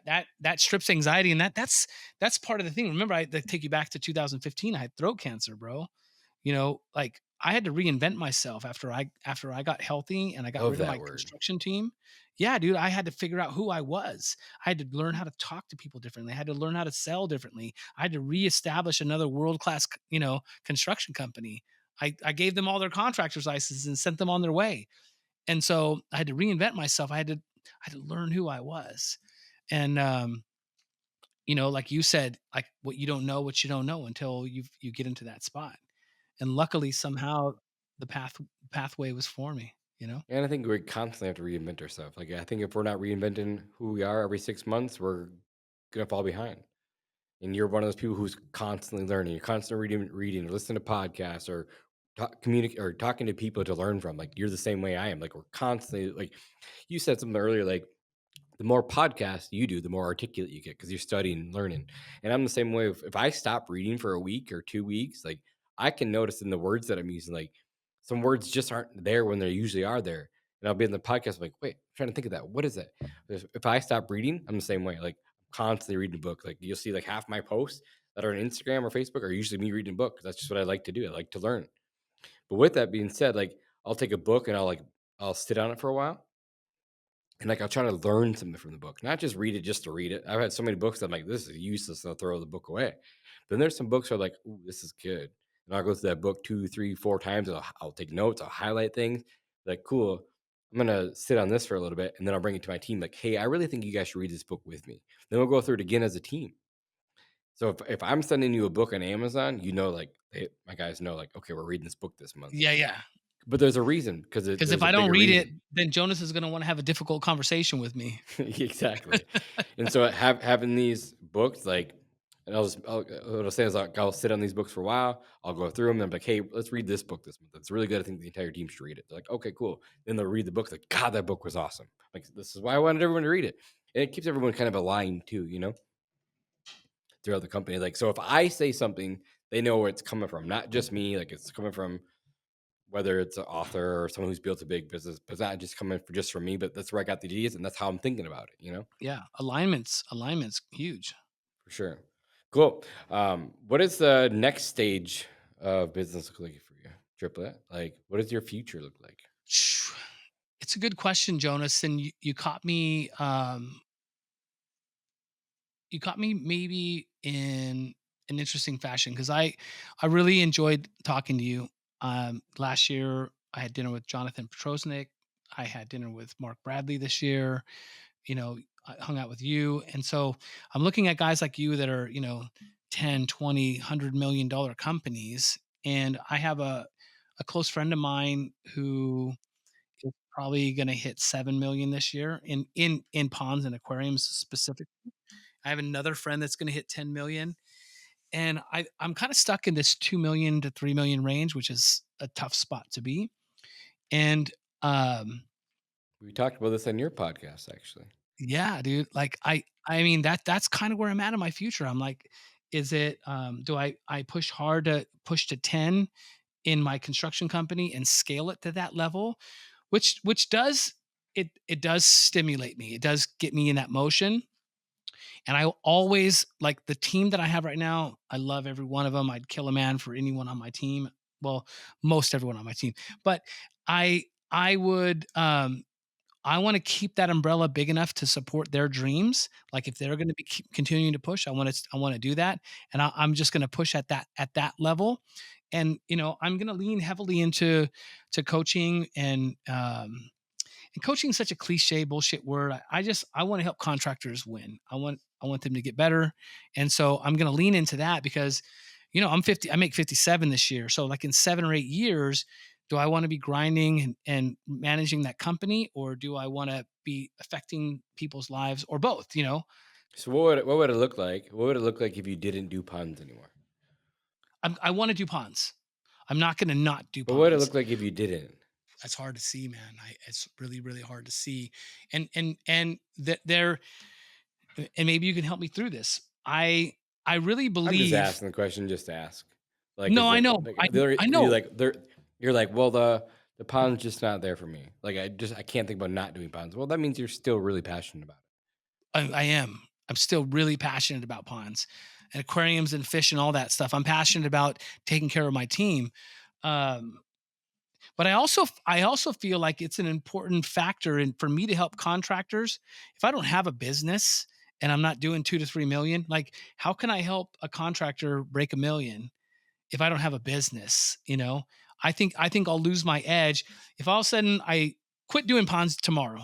[SPEAKER 2] that strips anxiety, and that's part of the thing. Remember, I take you back to 2015. I had throat cancer, bro. Like, I had to reinvent myself after I got healthy and I got
[SPEAKER 1] Love
[SPEAKER 2] rid of
[SPEAKER 1] that
[SPEAKER 2] my
[SPEAKER 1] word.
[SPEAKER 2] construction team. Yeah, dude, I had to figure out who I was. I had to learn how to talk to people differently. I had to learn how to sell differently. I had to reestablish another world-class, construction company. I gave them all their contractor's licenses and sent them on their way. And so I had to reinvent myself. I had to learn who I was. And like you said, like, what you don't know until you get into that spot. And luckily, somehow the pathway was for me.
[SPEAKER 1] And I think we constantly have to reinvent ourselves. Like I think if we're not reinventing who we are every 6 months, we're gonna fall behind. And you're one of those people who's constantly learning. You're constantly reading, or listening to podcasts, or communicate, or talking to people to learn from. Like you're the same way I am. Like we're constantly like you said something earlier. Like the more podcasts you do, the more articulate you get because you're studying and learning. And I'm the same way. If I stop reading for a week or 2 weeks, like I can notice in the words that I'm using, like some words just aren't there when they usually are there. And I'll be in the podcast, like, wait, I'm trying to think of that. What is that? If I stop reading, I'm the same way. Like constantly reading a book. Like you'll see like half my posts that are on Instagram or Facebook are usually me reading a book. That's just what I like to do. I like to learn. But with that being said, like I'll take a book and I'll sit on it for a while and like I'll try to learn something from the book, not just read it just to read it. I've had so many books that I'm like, this is useless, and I'll throw the book away. But then there's some books that are like, ooh, this is good. And I'll go through that book 2, 3, 4 times. And I'll take notes, I'll highlight things. Like, cool. I'm gonna sit on this for a little bit and then I'll bring it to my team. Like, hey, I really think you guys should read this book with me. Then we'll go through it again as a team. So if I'm sending you a book on Amazon, like my guys know, like, okay, we're reading this book this month.
[SPEAKER 2] Yeah, yeah.
[SPEAKER 1] But there's a reason because
[SPEAKER 2] Because if
[SPEAKER 1] there's a
[SPEAKER 2] I don't
[SPEAKER 1] bigger
[SPEAKER 2] read it,
[SPEAKER 1] reason.
[SPEAKER 2] then Jonas is gonna wanna have a difficult conversation with me.
[SPEAKER 1] Exactly. And so having these books, like, and what I'll say is like, I'll sit on these books for a while. I'll go through them and I'm like, hey, let's read this book this month. It's really good. I think the entire team should read it. They're like, okay, cool. Then they'll read the book. Like, God, that book was awesome. Like, this is why I wanted everyone to read it. And it keeps everyone kind of aligned too, throughout the company. Like, so if I say something, they know where it's coming from, not just me. Like, it's coming from whether it's an author or someone who's built a big business, but it's not just coming just from me, but that's where I got the ideas and that's how I'm thinking about it.
[SPEAKER 2] Yeah, alignment's huge.
[SPEAKER 1] For sure. Cool. What is the next stage of business look like for you, Triplet? Like, what does your future look like?
[SPEAKER 2] It's a good question, Jonas, and you caught me maybe in an interesting fashion because I really enjoyed talking to you. Last year I had dinner with Jonathan Petrosnik. I had dinner with Mark Bradley this year. You know, I hung out with you. And so I'm looking at guys like you that are, 10, 20, $100 million companies. And I have a close friend of mine who is probably going to hit 7 million this year in ponds and aquariums specifically. I have another friend that's going to hit 10 million. And I'm kind of stuck in this 2 million to 3 million range, which is a tough spot to be. And um,
[SPEAKER 1] We talked about this on your podcast, actually.
[SPEAKER 2] yeah, dude, like I mean that's kind of where I'm at in my future. I'm like, is it do I push hard to push to 10 in my construction company and scale it to that level, which does it does stimulate me. It does get me in that motion. And I always like the team that I have right now. I love every one of them. I'd kill a man for anyone on my team. Well, most everyone on my team. But I would I want to keep that umbrella big enough to support their dreams. Like if they're going to be continuing to push, I want to do that, and I'm just going to push at that level. And I'm going to lean heavily into to coaching and coaching is such a cliche bullshit word. I want to help contractors win. I want them to get better. And so I'm going to lean into that because I'm 50, I make 57 this year. So like in 7 or 8 years, do I want to be grinding and managing that company, or do I want to be affecting people's lives, or both,
[SPEAKER 1] So what would it look like? What would it look like if you didn't do puns anymore?
[SPEAKER 2] I want to do ponds. I'm not going to not do
[SPEAKER 1] But what would it
[SPEAKER 2] ponds.
[SPEAKER 1] look like if you didn't?
[SPEAKER 2] It's hard to see, man. It's really, really hard to see. And that there, and maybe you can help me through this. I really
[SPEAKER 1] I'm just
[SPEAKER 2] believe.
[SPEAKER 1] asking the question just to ask. Like,
[SPEAKER 2] No,
[SPEAKER 1] is
[SPEAKER 2] I
[SPEAKER 1] it
[SPEAKER 2] know.
[SPEAKER 1] like
[SPEAKER 2] I
[SPEAKER 1] they're
[SPEAKER 2] I
[SPEAKER 1] you
[SPEAKER 2] know.
[SPEAKER 1] like they're you're like, well, the pond's just not there for me. Like I can't think about not doing ponds. Well, that means you're still really passionate about it.
[SPEAKER 2] I am. I'm still really passionate about ponds and aquariums and fish and all that stuff. I'm passionate about taking care of my team. Um, but I also feel like it's an important factor in for me to help contractors. If I don't have a business and I'm not doing 2 to 3 million, like how can I help a contractor break a million if I don't have a business? I think I'll lose my edge if all of a sudden I quit doing ponds tomorrow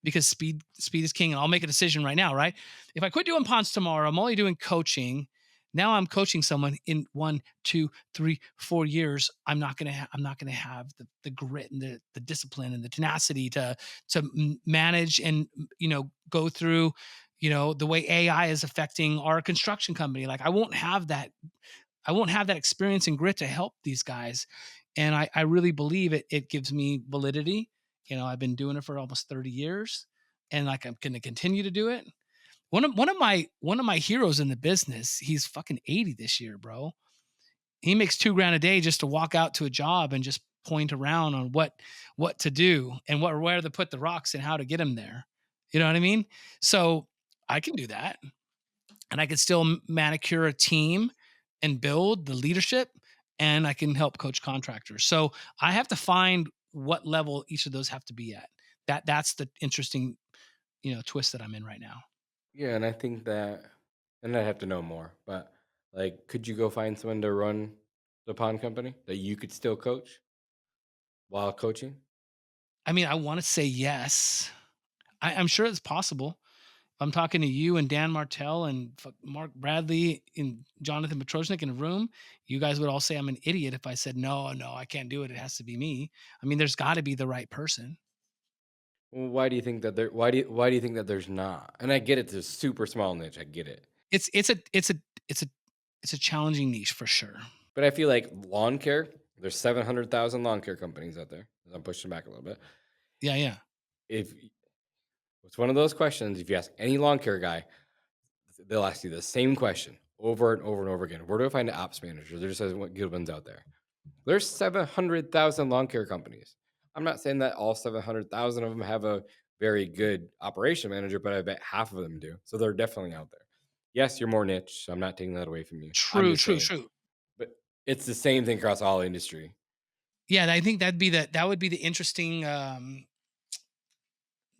[SPEAKER 2] because speed is king, and I'll make a decision right now, right? If I quit doing ponds tomorrow, I'm only doing coaching. Now I'm coaching someone in 1, 2, 3, 4 years. I'm not gonna have the grit and the discipline and the tenacity to manage and go through the way AI is affecting our construction company. Like I won't have that experience and grit to help these guys. And I really believe it gives me validity. I've been doing it for almost 30 years, and like I'm gonna continue to do it. One of my heroes in the business, he's fucking 80 this year, bro. He makes 2 grand a day just to walk out to a job and just point around on what to do and where to put the rocks and how to get them there. You know what I mean? So I can do that, and I can still manicure a team and build the leadership, and I can help coach contractors. So I have to find what level each of those have to be at. That's the interesting, twist that I'm in right now.
[SPEAKER 1] Yeah, and I think that, and I'd have to know more. But like, could you go find someone to run the pond company that you could still coach while coaching?
[SPEAKER 2] I mean, I want to say yes. I'm sure it's possible. I'm talking to you and Dan Martell and Mark Bradley and Jonathan Petrosnik in a room. You guys would all say I'm an idiot if I said no, no, I can't do it. It has to be me. I mean, there's got to be the right person.
[SPEAKER 1] Well, why do you think that there? Why do you think that there's not? And I get it's a super small niche. I get it.
[SPEAKER 2] It's it's a challenging niche for sure.
[SPEAKER 1] But I feel like lawn care, there's 700,000 lawn care companies out there. I'm pushing back a little bit.
[SPEAKER 2] Yeah, yeah.
[SPEAKER 1] If it's one of those questions, if you ask any lawn care guy, they'll ask you the same question over and over and over again. Where do I find an ops manager? There's what good ones out there. There's 700,000 lawn care companies. I'm not saying that all 700,000 of them have a very good operation manager, but I bet half of them do. So they're definitely out there. Yes, you're more niche. So I'm not taking that away from you. I'm
[SPEAKER 2] True,
[SPEAKER 1] just
[SPEAKER 2] true,
[SPEAKER 1] saying,
[SPEAKER 2] true.
[SPEAKER 1] but it's the same thing across all industry.
[SPEAKER 2] Yeah, I think that would be the interesting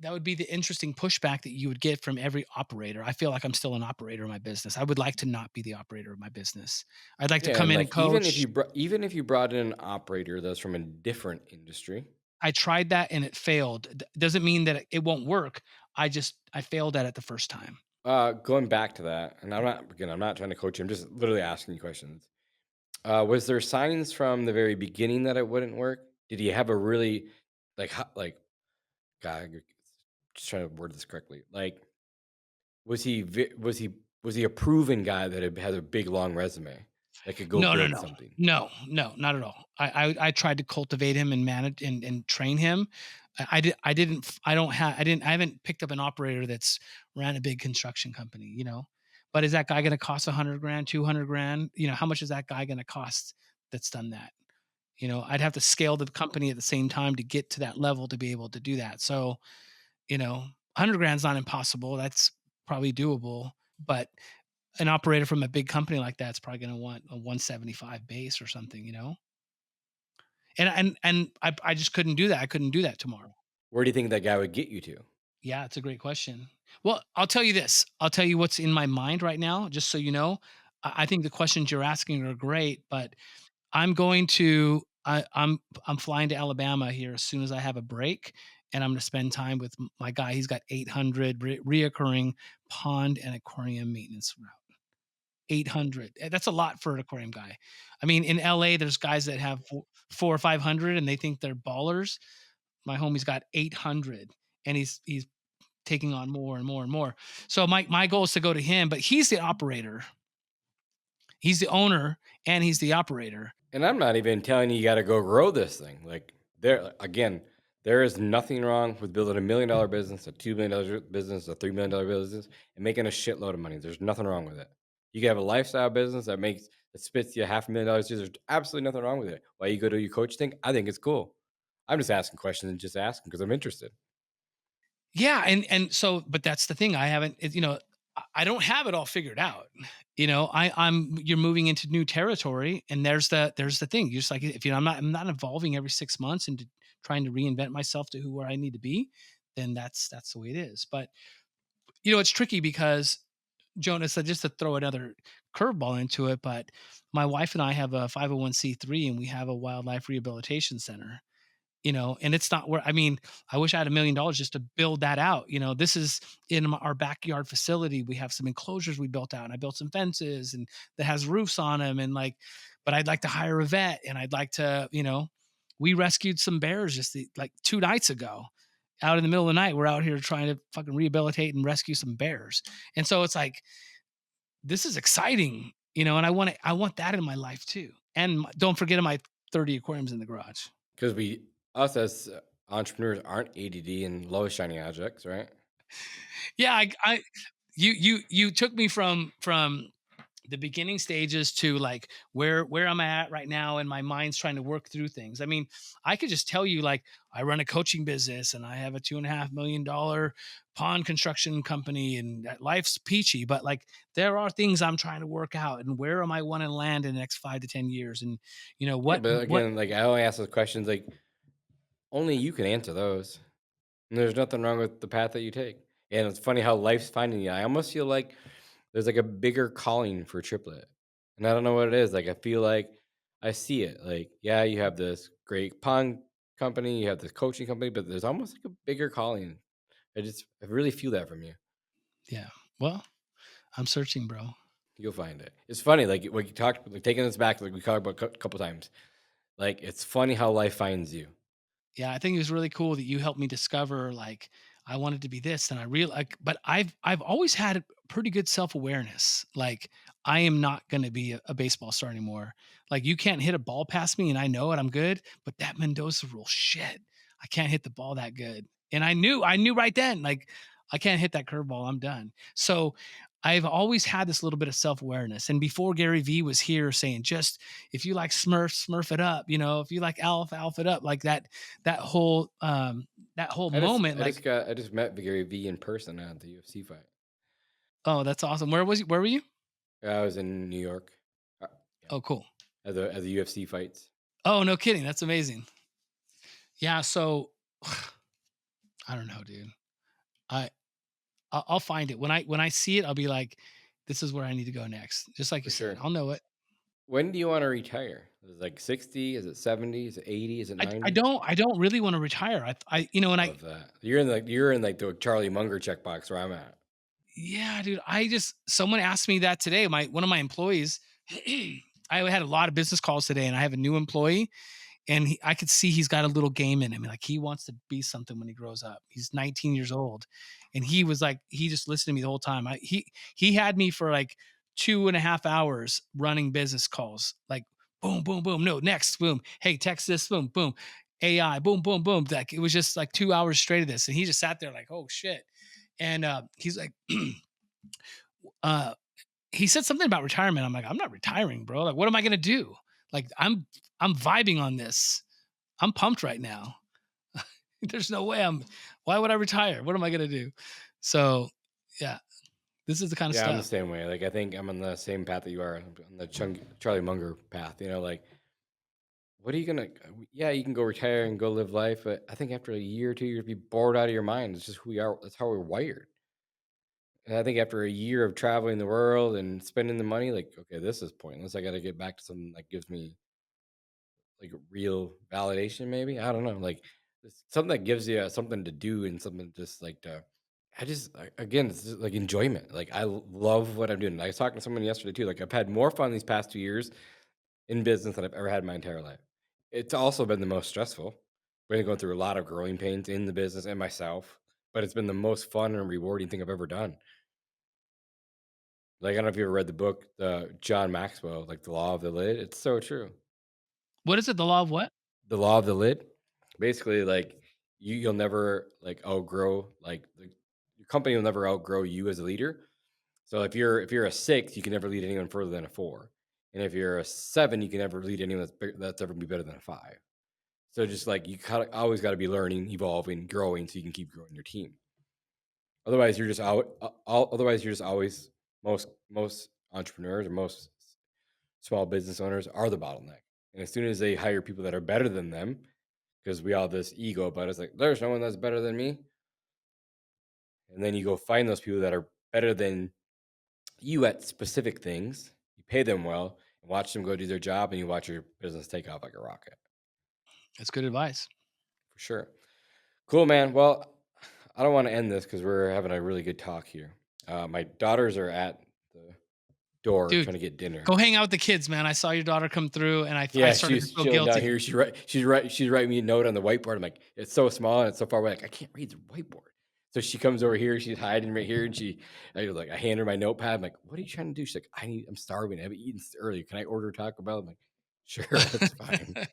[SPEAKER 2] That would be the interesting pushback that you would get from every operator. I feel like I'm still an operator of my business. I would like to not be the operator of my business. I'd like to
[SPEAKER 1] Yeah,
[SPEAKER 2] come
[SPEAKER 1] and
[SPEAKER 2] in
[SPEAKER 1] like
[SPEAKER 2] and coach.
[SPEAKER 1] even if you brought in an operator that's from a different industry,
[SPEAKER 2] I tried that and it failed. Doesn't mean that it won't work. I failed at it the first time.
[SPEAKER 1] going back to that, and I'm not trying to coach you. I'm just literally asking you questions. Was there signs from the very beginning that it wouldn't work? Did he have a really like God? Just trying to word this correctly. Like, was he was he a proven guy that has a big long resume that could go
[SPEAKER 2] No, no,
[SPEAKER 1] build
[SPEAKER 2] no.
[SPEAKER 1] something?
[SPEAKER 2] No, no, not at all. I tried to cultivate him and manage and train him. I didn't I don't have I haven't picked up an operator that's ran a big construction company, you know. But is that guy going to cost 100 grand, 200 grand? You know, how much is that guy going to cost that's done that? You know, I'd have to scale the company at the same time to get to that level to be able to do that. So, you know, 100 grand's not impossible. That's probably doable, but an operator from a big company like that's probably going to want a 175 base or something, you know? And I just couldn't do that. I couldn't do that tomorrow.
[SPEAKER 1] Where do you think that guy would get you to?
[SPEAKER 2] Yeah, it's a great question. Well, I'll tell you this. I'll tell you what's in my mind right now, just so you know. I think the questions you're asking are great, but I'm going to I'm flying to Alabama here as soon as I have a break, and I'm going to spend time with my guy. He's got 800 reoccurring pond and aquarium maintenance 800. That's a lot for an aquarium guy. I mean, in LA, there's guys that have four or 500 and they think they're ballers. My homie's got 800 and he's taking on more and more and more. So my goal is to go to him, but he's the operator. He's the owner and he's the operator.
[SPEAKER 1] And I'm not even telling you got to go grow this thing. Like there again, there is nothing wrong with building $1 million business, a $2 million business, a $3 million business, and making a shitload of money. There's nothing wrong with it. You can have a lifestyle business that spits you $500,000. There's absolutely nothing wrong with it. Why you go to your coach thing? I think it's cool. I'm just asking questions and just asking because I'm interested.
[SPEAKER 2] Yeah, and so, but that's the thing. I haven't, you know, I don't have it all figured out. You know, I'm you're moving into new territory, and there's the thing. You're just like if you know, I'm not evolving every 6 months into trying to reinvent myself to who where I need to be, then that's the way it is. But you know, it's tricky because Jonas, just to throw another curveball into it, but my wife and I have a 501(c)(3), and we have a wildlife rehabilitation center, you know, and it's not where I mean, I wish I had $1 million just to build that out. You know, this is in our backyard facility. We have some enclosures we built out, and I built some fences and that has roofs on them. And like, but I'd like to hire a vet, and I'd like to, you know, we rescued some bears like 2 nights ago. Out in the middle of the night, we're out here trying to fucking rehabilitate and rescue some bears. And so it's like, this is exciting, you know, and I want that in my life too. And don't forget my 30 aquariums in the garage.
[SPEAKER 1] Because us as entrepreneurs aren't ADD and low shiny objects, right?
[SPEAKER 2] Yeah, you took me from the beginning stages to like where I'm at right now, and my mind's trying to work through things. I mean, I could just tell you like I run a coaching business and I have a $2.5 million pond construction company, and that life's peachy. But like there are things I'm trying to work out, and where am I want to land in the next 5 to 10 years, and you know
[SPEAKER 1] Yeah,
[SPEAKER 2] what
[SPEAKER 1] but
[SPEAKER 2] what
[SPEAKER 1] again, like I only ask those questions like only you can answer those. And there's nothing wrong with the path that you take. And it's funny how life's finding you. I almost feel like there's like a bigger calling for Triplet. And I don't know what it is. Like I feel like I see it. Like, yeah, you have this great pond company, you have this coaching company, but there's almost like a bigger calling. I really feel that from you.
[SPEAKER 2] yeah. Well, I'm searching, bro.
[SPEAKER 1] You'll find it. It's funny, like what you talked, like taking this back, like we talked about a couple times. Like it's funny how life finds you.
[SPEAKER 2] Yeah, I think it was really cool that you helped me discover like I wanted to be this, and I real like, but I've always had pretty good self awareness. Like I am not going to be a baseball star anymore. Like you can't hit a ball past me, and I know it. I'm good, but that Mendoza rule, shit, I can't hit the ball that good. And I knew right then, like I can't hit that curveball. I'm done. So I've always had this little bit of self awareness. And before Gary Vee was here saying, just if you like Smurf, Smurf it up. You know, if you like Alpha, Alpha it up. Like that whole moment. Like,
[SPEAKER 1] I just met Gary V in person at the UFC fight.
[SPEAKER 2] oh, that's awesome. Where were you?
[SPEAKER 1] I was in New York. Yeah,
[SPEAKER 2] Oh, cool.
[SPEAKER 1] at the UFC fights.
[SPEAKER 2] Oh, no kidding. That's amazing. Yeah. So I don't know, dude. I I'll find it. When I see it, I'll be like, "This is where I need to go next." Just like
[SPEAKER 1] For
[SPEAKER 2] you said,
[SPEAKER 1] sure.
[SPEAKER 2] I'll know it.
[SPEAKER 1] When do you want to retire? Is it like 60? Is it 70? Is it 80? Is it
[SPEAKER 2] I
[SPEAKER 1] 90?
[SPEAKER 2] don't really wanna retire. And
[SPEAKER 1] Love that. You're in like the Charlie Munger checkbox where I'm at.
[SPEAKER 2] yeah, dude, someone asked me that today. One of my employees, I had a lot of business calls today, and I have a new employee, and I could see he's got a little game in him. Like he wants to be something when he grows up. He's 19 years old, and he was like, he just listened to me the whole time. He had me for like 2.5 hours running business calls, like boom, boom, boom. No, next, boom. Hey, text this, boom, boom. AI, boom, boom, boom. Like it was just like 2 hours straight of this, and he just sat there like, oh shit. And he's like, uh, he said something about retirement. I'm like, I'm not retiring, bro. Like, what am I gonna do? Like, I'm vibing on this. I'm pumped right now. There's no way why would I retire? What am I gonna do? So yeah, this is the kind of
[SPEAKER 1] Yeah, I'm the
[SPEAKER 2] stuff.
[SPEAKER 1] same way. Like I think I'm on the same path that you are, on the Charlie Munger path. Like what are you gonna? Yeah, you can go retire and go live life, but I think after a year or 2 years, be bored out of your mind. It's just who we are. That's how we're wired. And I think after a year of traveling the world and spending the money, like, okay, this is pointless. I got to get back to something that gives me like real validation. Maybe I don't know, like something that gives you something to do and something just like to. Again, it's just like enjoyment. Like love what I'm doing. I was talking to someone yesterday too. Like I've had more fun these past 2 years in business than I've ever had in my entire life. It's also been the most stressful. Been going through a lot of growing pains in the business and myself, but it's been the most fun and rewarding thing I've ever done. Like, I don't know if you ever read the book, John Maxwell, like The Law of the Lid. It's so true.
[SPEAKER 2] What is it? The law of what?
[SPEAKER 1] The Law of the Lid, basically, like you'll never like outgrow your company will never outgrow you as a leader. So if you're a 6, you can never lead anyone further than a 4, and if you're a 7, you can never lead anyone that's ever be better than a 5. So just like you kind of always got to be learning, evolving, growing, so you can keep growing your team. Otherwise, you're just out. Otherwise, you're just always most entrepreneurs or most small business owners are the bottleneck. And as soon as they hire people that are better than them, because we all have this ego about us, like there's no one that's better than me, and then you go find those people that are better than you at specific things. You pay them well and watch them go do their job, and you watch your business take off like a rocket.
[SPEAKER 2] That's good advice.
[SPEAKER 1] For sure. Cool, man. Well, I don't want to end this because we're having a really good talk here. My daughters are at the door
[SPEAKER 2] Dude,
[SPEAKER 1] trying to get dinner.
[SPEAKER 2] go hang out with the kids, man. I saw your daughter come through and I
[SPEAKER 1] Yeah,
[SPEAKER 2] started to
[SPEAKER 1] she's
[SPEAKER 2] feel
[SPEAKER 1] chilling down
[SPEAKER 2] guilty.
[SPEAKER 1] here. She's writing me a note on the whiteboard. I'm like, it's so small and it's so far away. Like, I can't read the whiteboard. So she comes over here. She's hiding right here, and I hand her my notepad. I'm like, what are you trying to do? She's like, I'm starving. I haven't eaten early. Can I order Taco Bell? I'm like, sure, that's fine.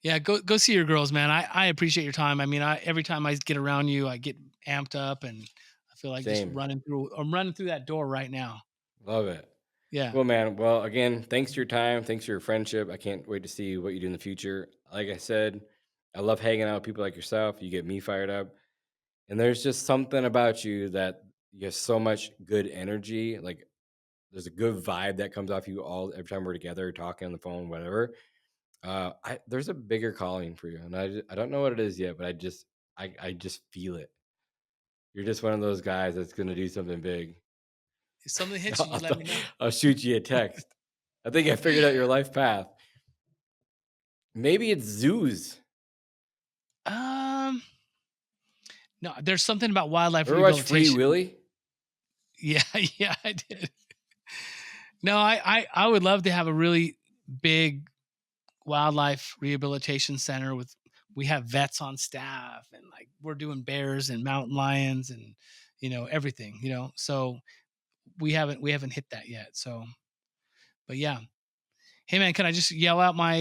[SPEAKER 2] Yeah, go see your girls, man. I appreciate your time. I mean, every time I get around you, I get amped up and I feel like just
[SPEAKER 1] Same.
[SPEAKER 2] I'm running through that door right now.
[SPEAKER 1] Love it.
[SPEAKER 2] Yeah.
[SPEAKER 1] Cool, man. Well, again, thanks for your time. Thanks for your friendship. I can't wait to see what you do in the future. Like I said, I love hanging out with people like yourself. You get me fired up. And there's just something about you that you have so much good energy. Like there's a good vibe that comes off you all every time we're together, talking on the phone, whatever. There's a bigger calling for you, and I don't know what it is yet, but I just feel it. You're just one of those guys that's gonna do something big.
[SPEAKER 2] If something hits you,
[SPEAKER 1] I'll,
[SPEAKER 2] you let me know.
[SPEAKER 1] I'll shoot you a text. I think I figured out your life path. Maybe it's zoos.
[SPEAKER 2] Um, no, there's something about wildlife
[SPEAKER 1] Ever watch Free
[SPEAKER 2] rehabilitation.
[SPEAKER 1] Willy?
[SPEAKER 2] Yeah, yeah, I did. No, I would love to have a really big wildlife rehabilitation center with we have vets on staff and like we're doing bears and mountain lions and everything, so we haven't hit that yet. So but yeah, hey man, can I just yell out my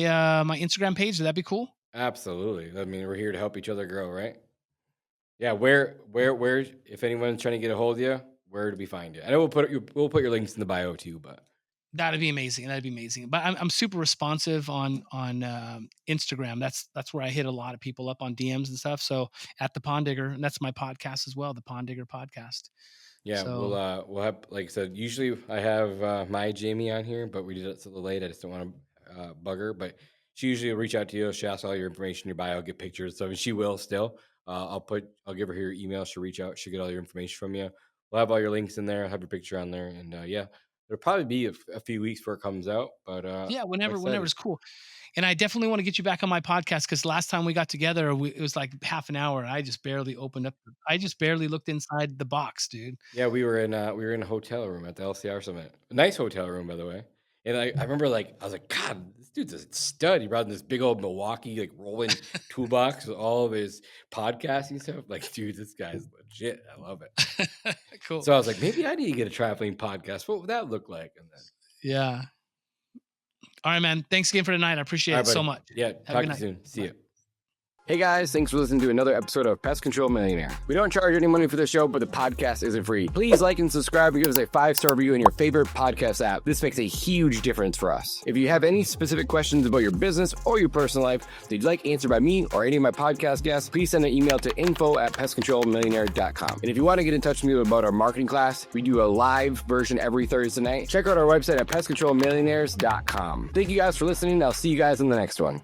[SPEAKER 2] Instagram page? Would that be cool?
[SPEAKER 1] Absolutely. I mean, we're here to help each other grow, right? Yeah. Where? If anyone's trying to get a hold of you, where do we find you? I know we'll put your links in the bio too, but
[SPEAKER 2] That'd be amazing. But I'm super responsive on Instagram. That's where I hit a lot of people up on DMs and stuff. So at the Pond Digger, and that's my podcast as well, the Pond Digger podcast.
[SPEAKER 1] yeah, we'll
[SPEAKER 2] So
[SPEAKER 1] we'll have, like I said, usually I have my Jamie on here, but we did it a little late. I just don't want to bug her, but she usually will reach out to you. She asks all your information, your bio, get pictures. So she will still. I'll give her your email. She'll reach out. She'll get all your information from you. We'll have all your links in there. I'll have your picture on there. And yeah, it'll probably be a few weeks before it comes out. But
[SPEAKER 2] Yeah,
[SPEAKER 1] I'm
[SPEAKER 2] whenever
[SPEAKER 1] excited.
[SPEAKER 2] is cool. And I definitely want to get you back on my podcast because last time we got together, it was like half an hour. I just barely opened up. I just barely looked inside the box, dude.
[SPEAKER 1] Yeah, we were in a hotel room at the LCR Summit. A nice hotel room, by the way. And I remember I was like, God, this dude's a stud. He brought in this big old Milwaukee rolling toolbox with all of his podcasting stuff. Like, dude, this guy's legit. I love it.
[SPEAKER 2] Cool.
[SPEAKER 1] So I was like, maybe I need to get a traveling podcast. What would that look like? And then,
[SPEAKER 2] Yeah. All right, man. Thanks again for tonight. I appreciate
[SPEAKER 1] all right,
[SPEAKER 2] it so
[SPEAKER 1] buddy.
[SPEAKER 2] much.
[SPEAKER 1] Yeah,
[SPEAKER 2] Have a
[SPEAKER 1] talk
[SPEAKER 2] good
[SPEAKER 1] to you
[SPEAKER 2] night.
[SPEAKER 1] soon. See
[SPEAKER 2] Bye.
[SPEAKER 1] you. Hey guys, thanks for listening to another episode of Pest Control Millionaire. We don't charge any money for the show, but the podcast isn't free. Please like and subscribe and give us a 5-star review in your favorite podcast app. This makes a huge difference for us. If you have any specific questions about your business or your personal life that you'd like answered by me or any of my podcast guests, please send an email to info@pestcontrolmillionaire.com. And if you want to get in touch with me about our marketing class, we do a live version every Thursday night. Check out our website at pestcontrolmillionaires.com. Thank you guys for listening. I'll see you guys in the next one.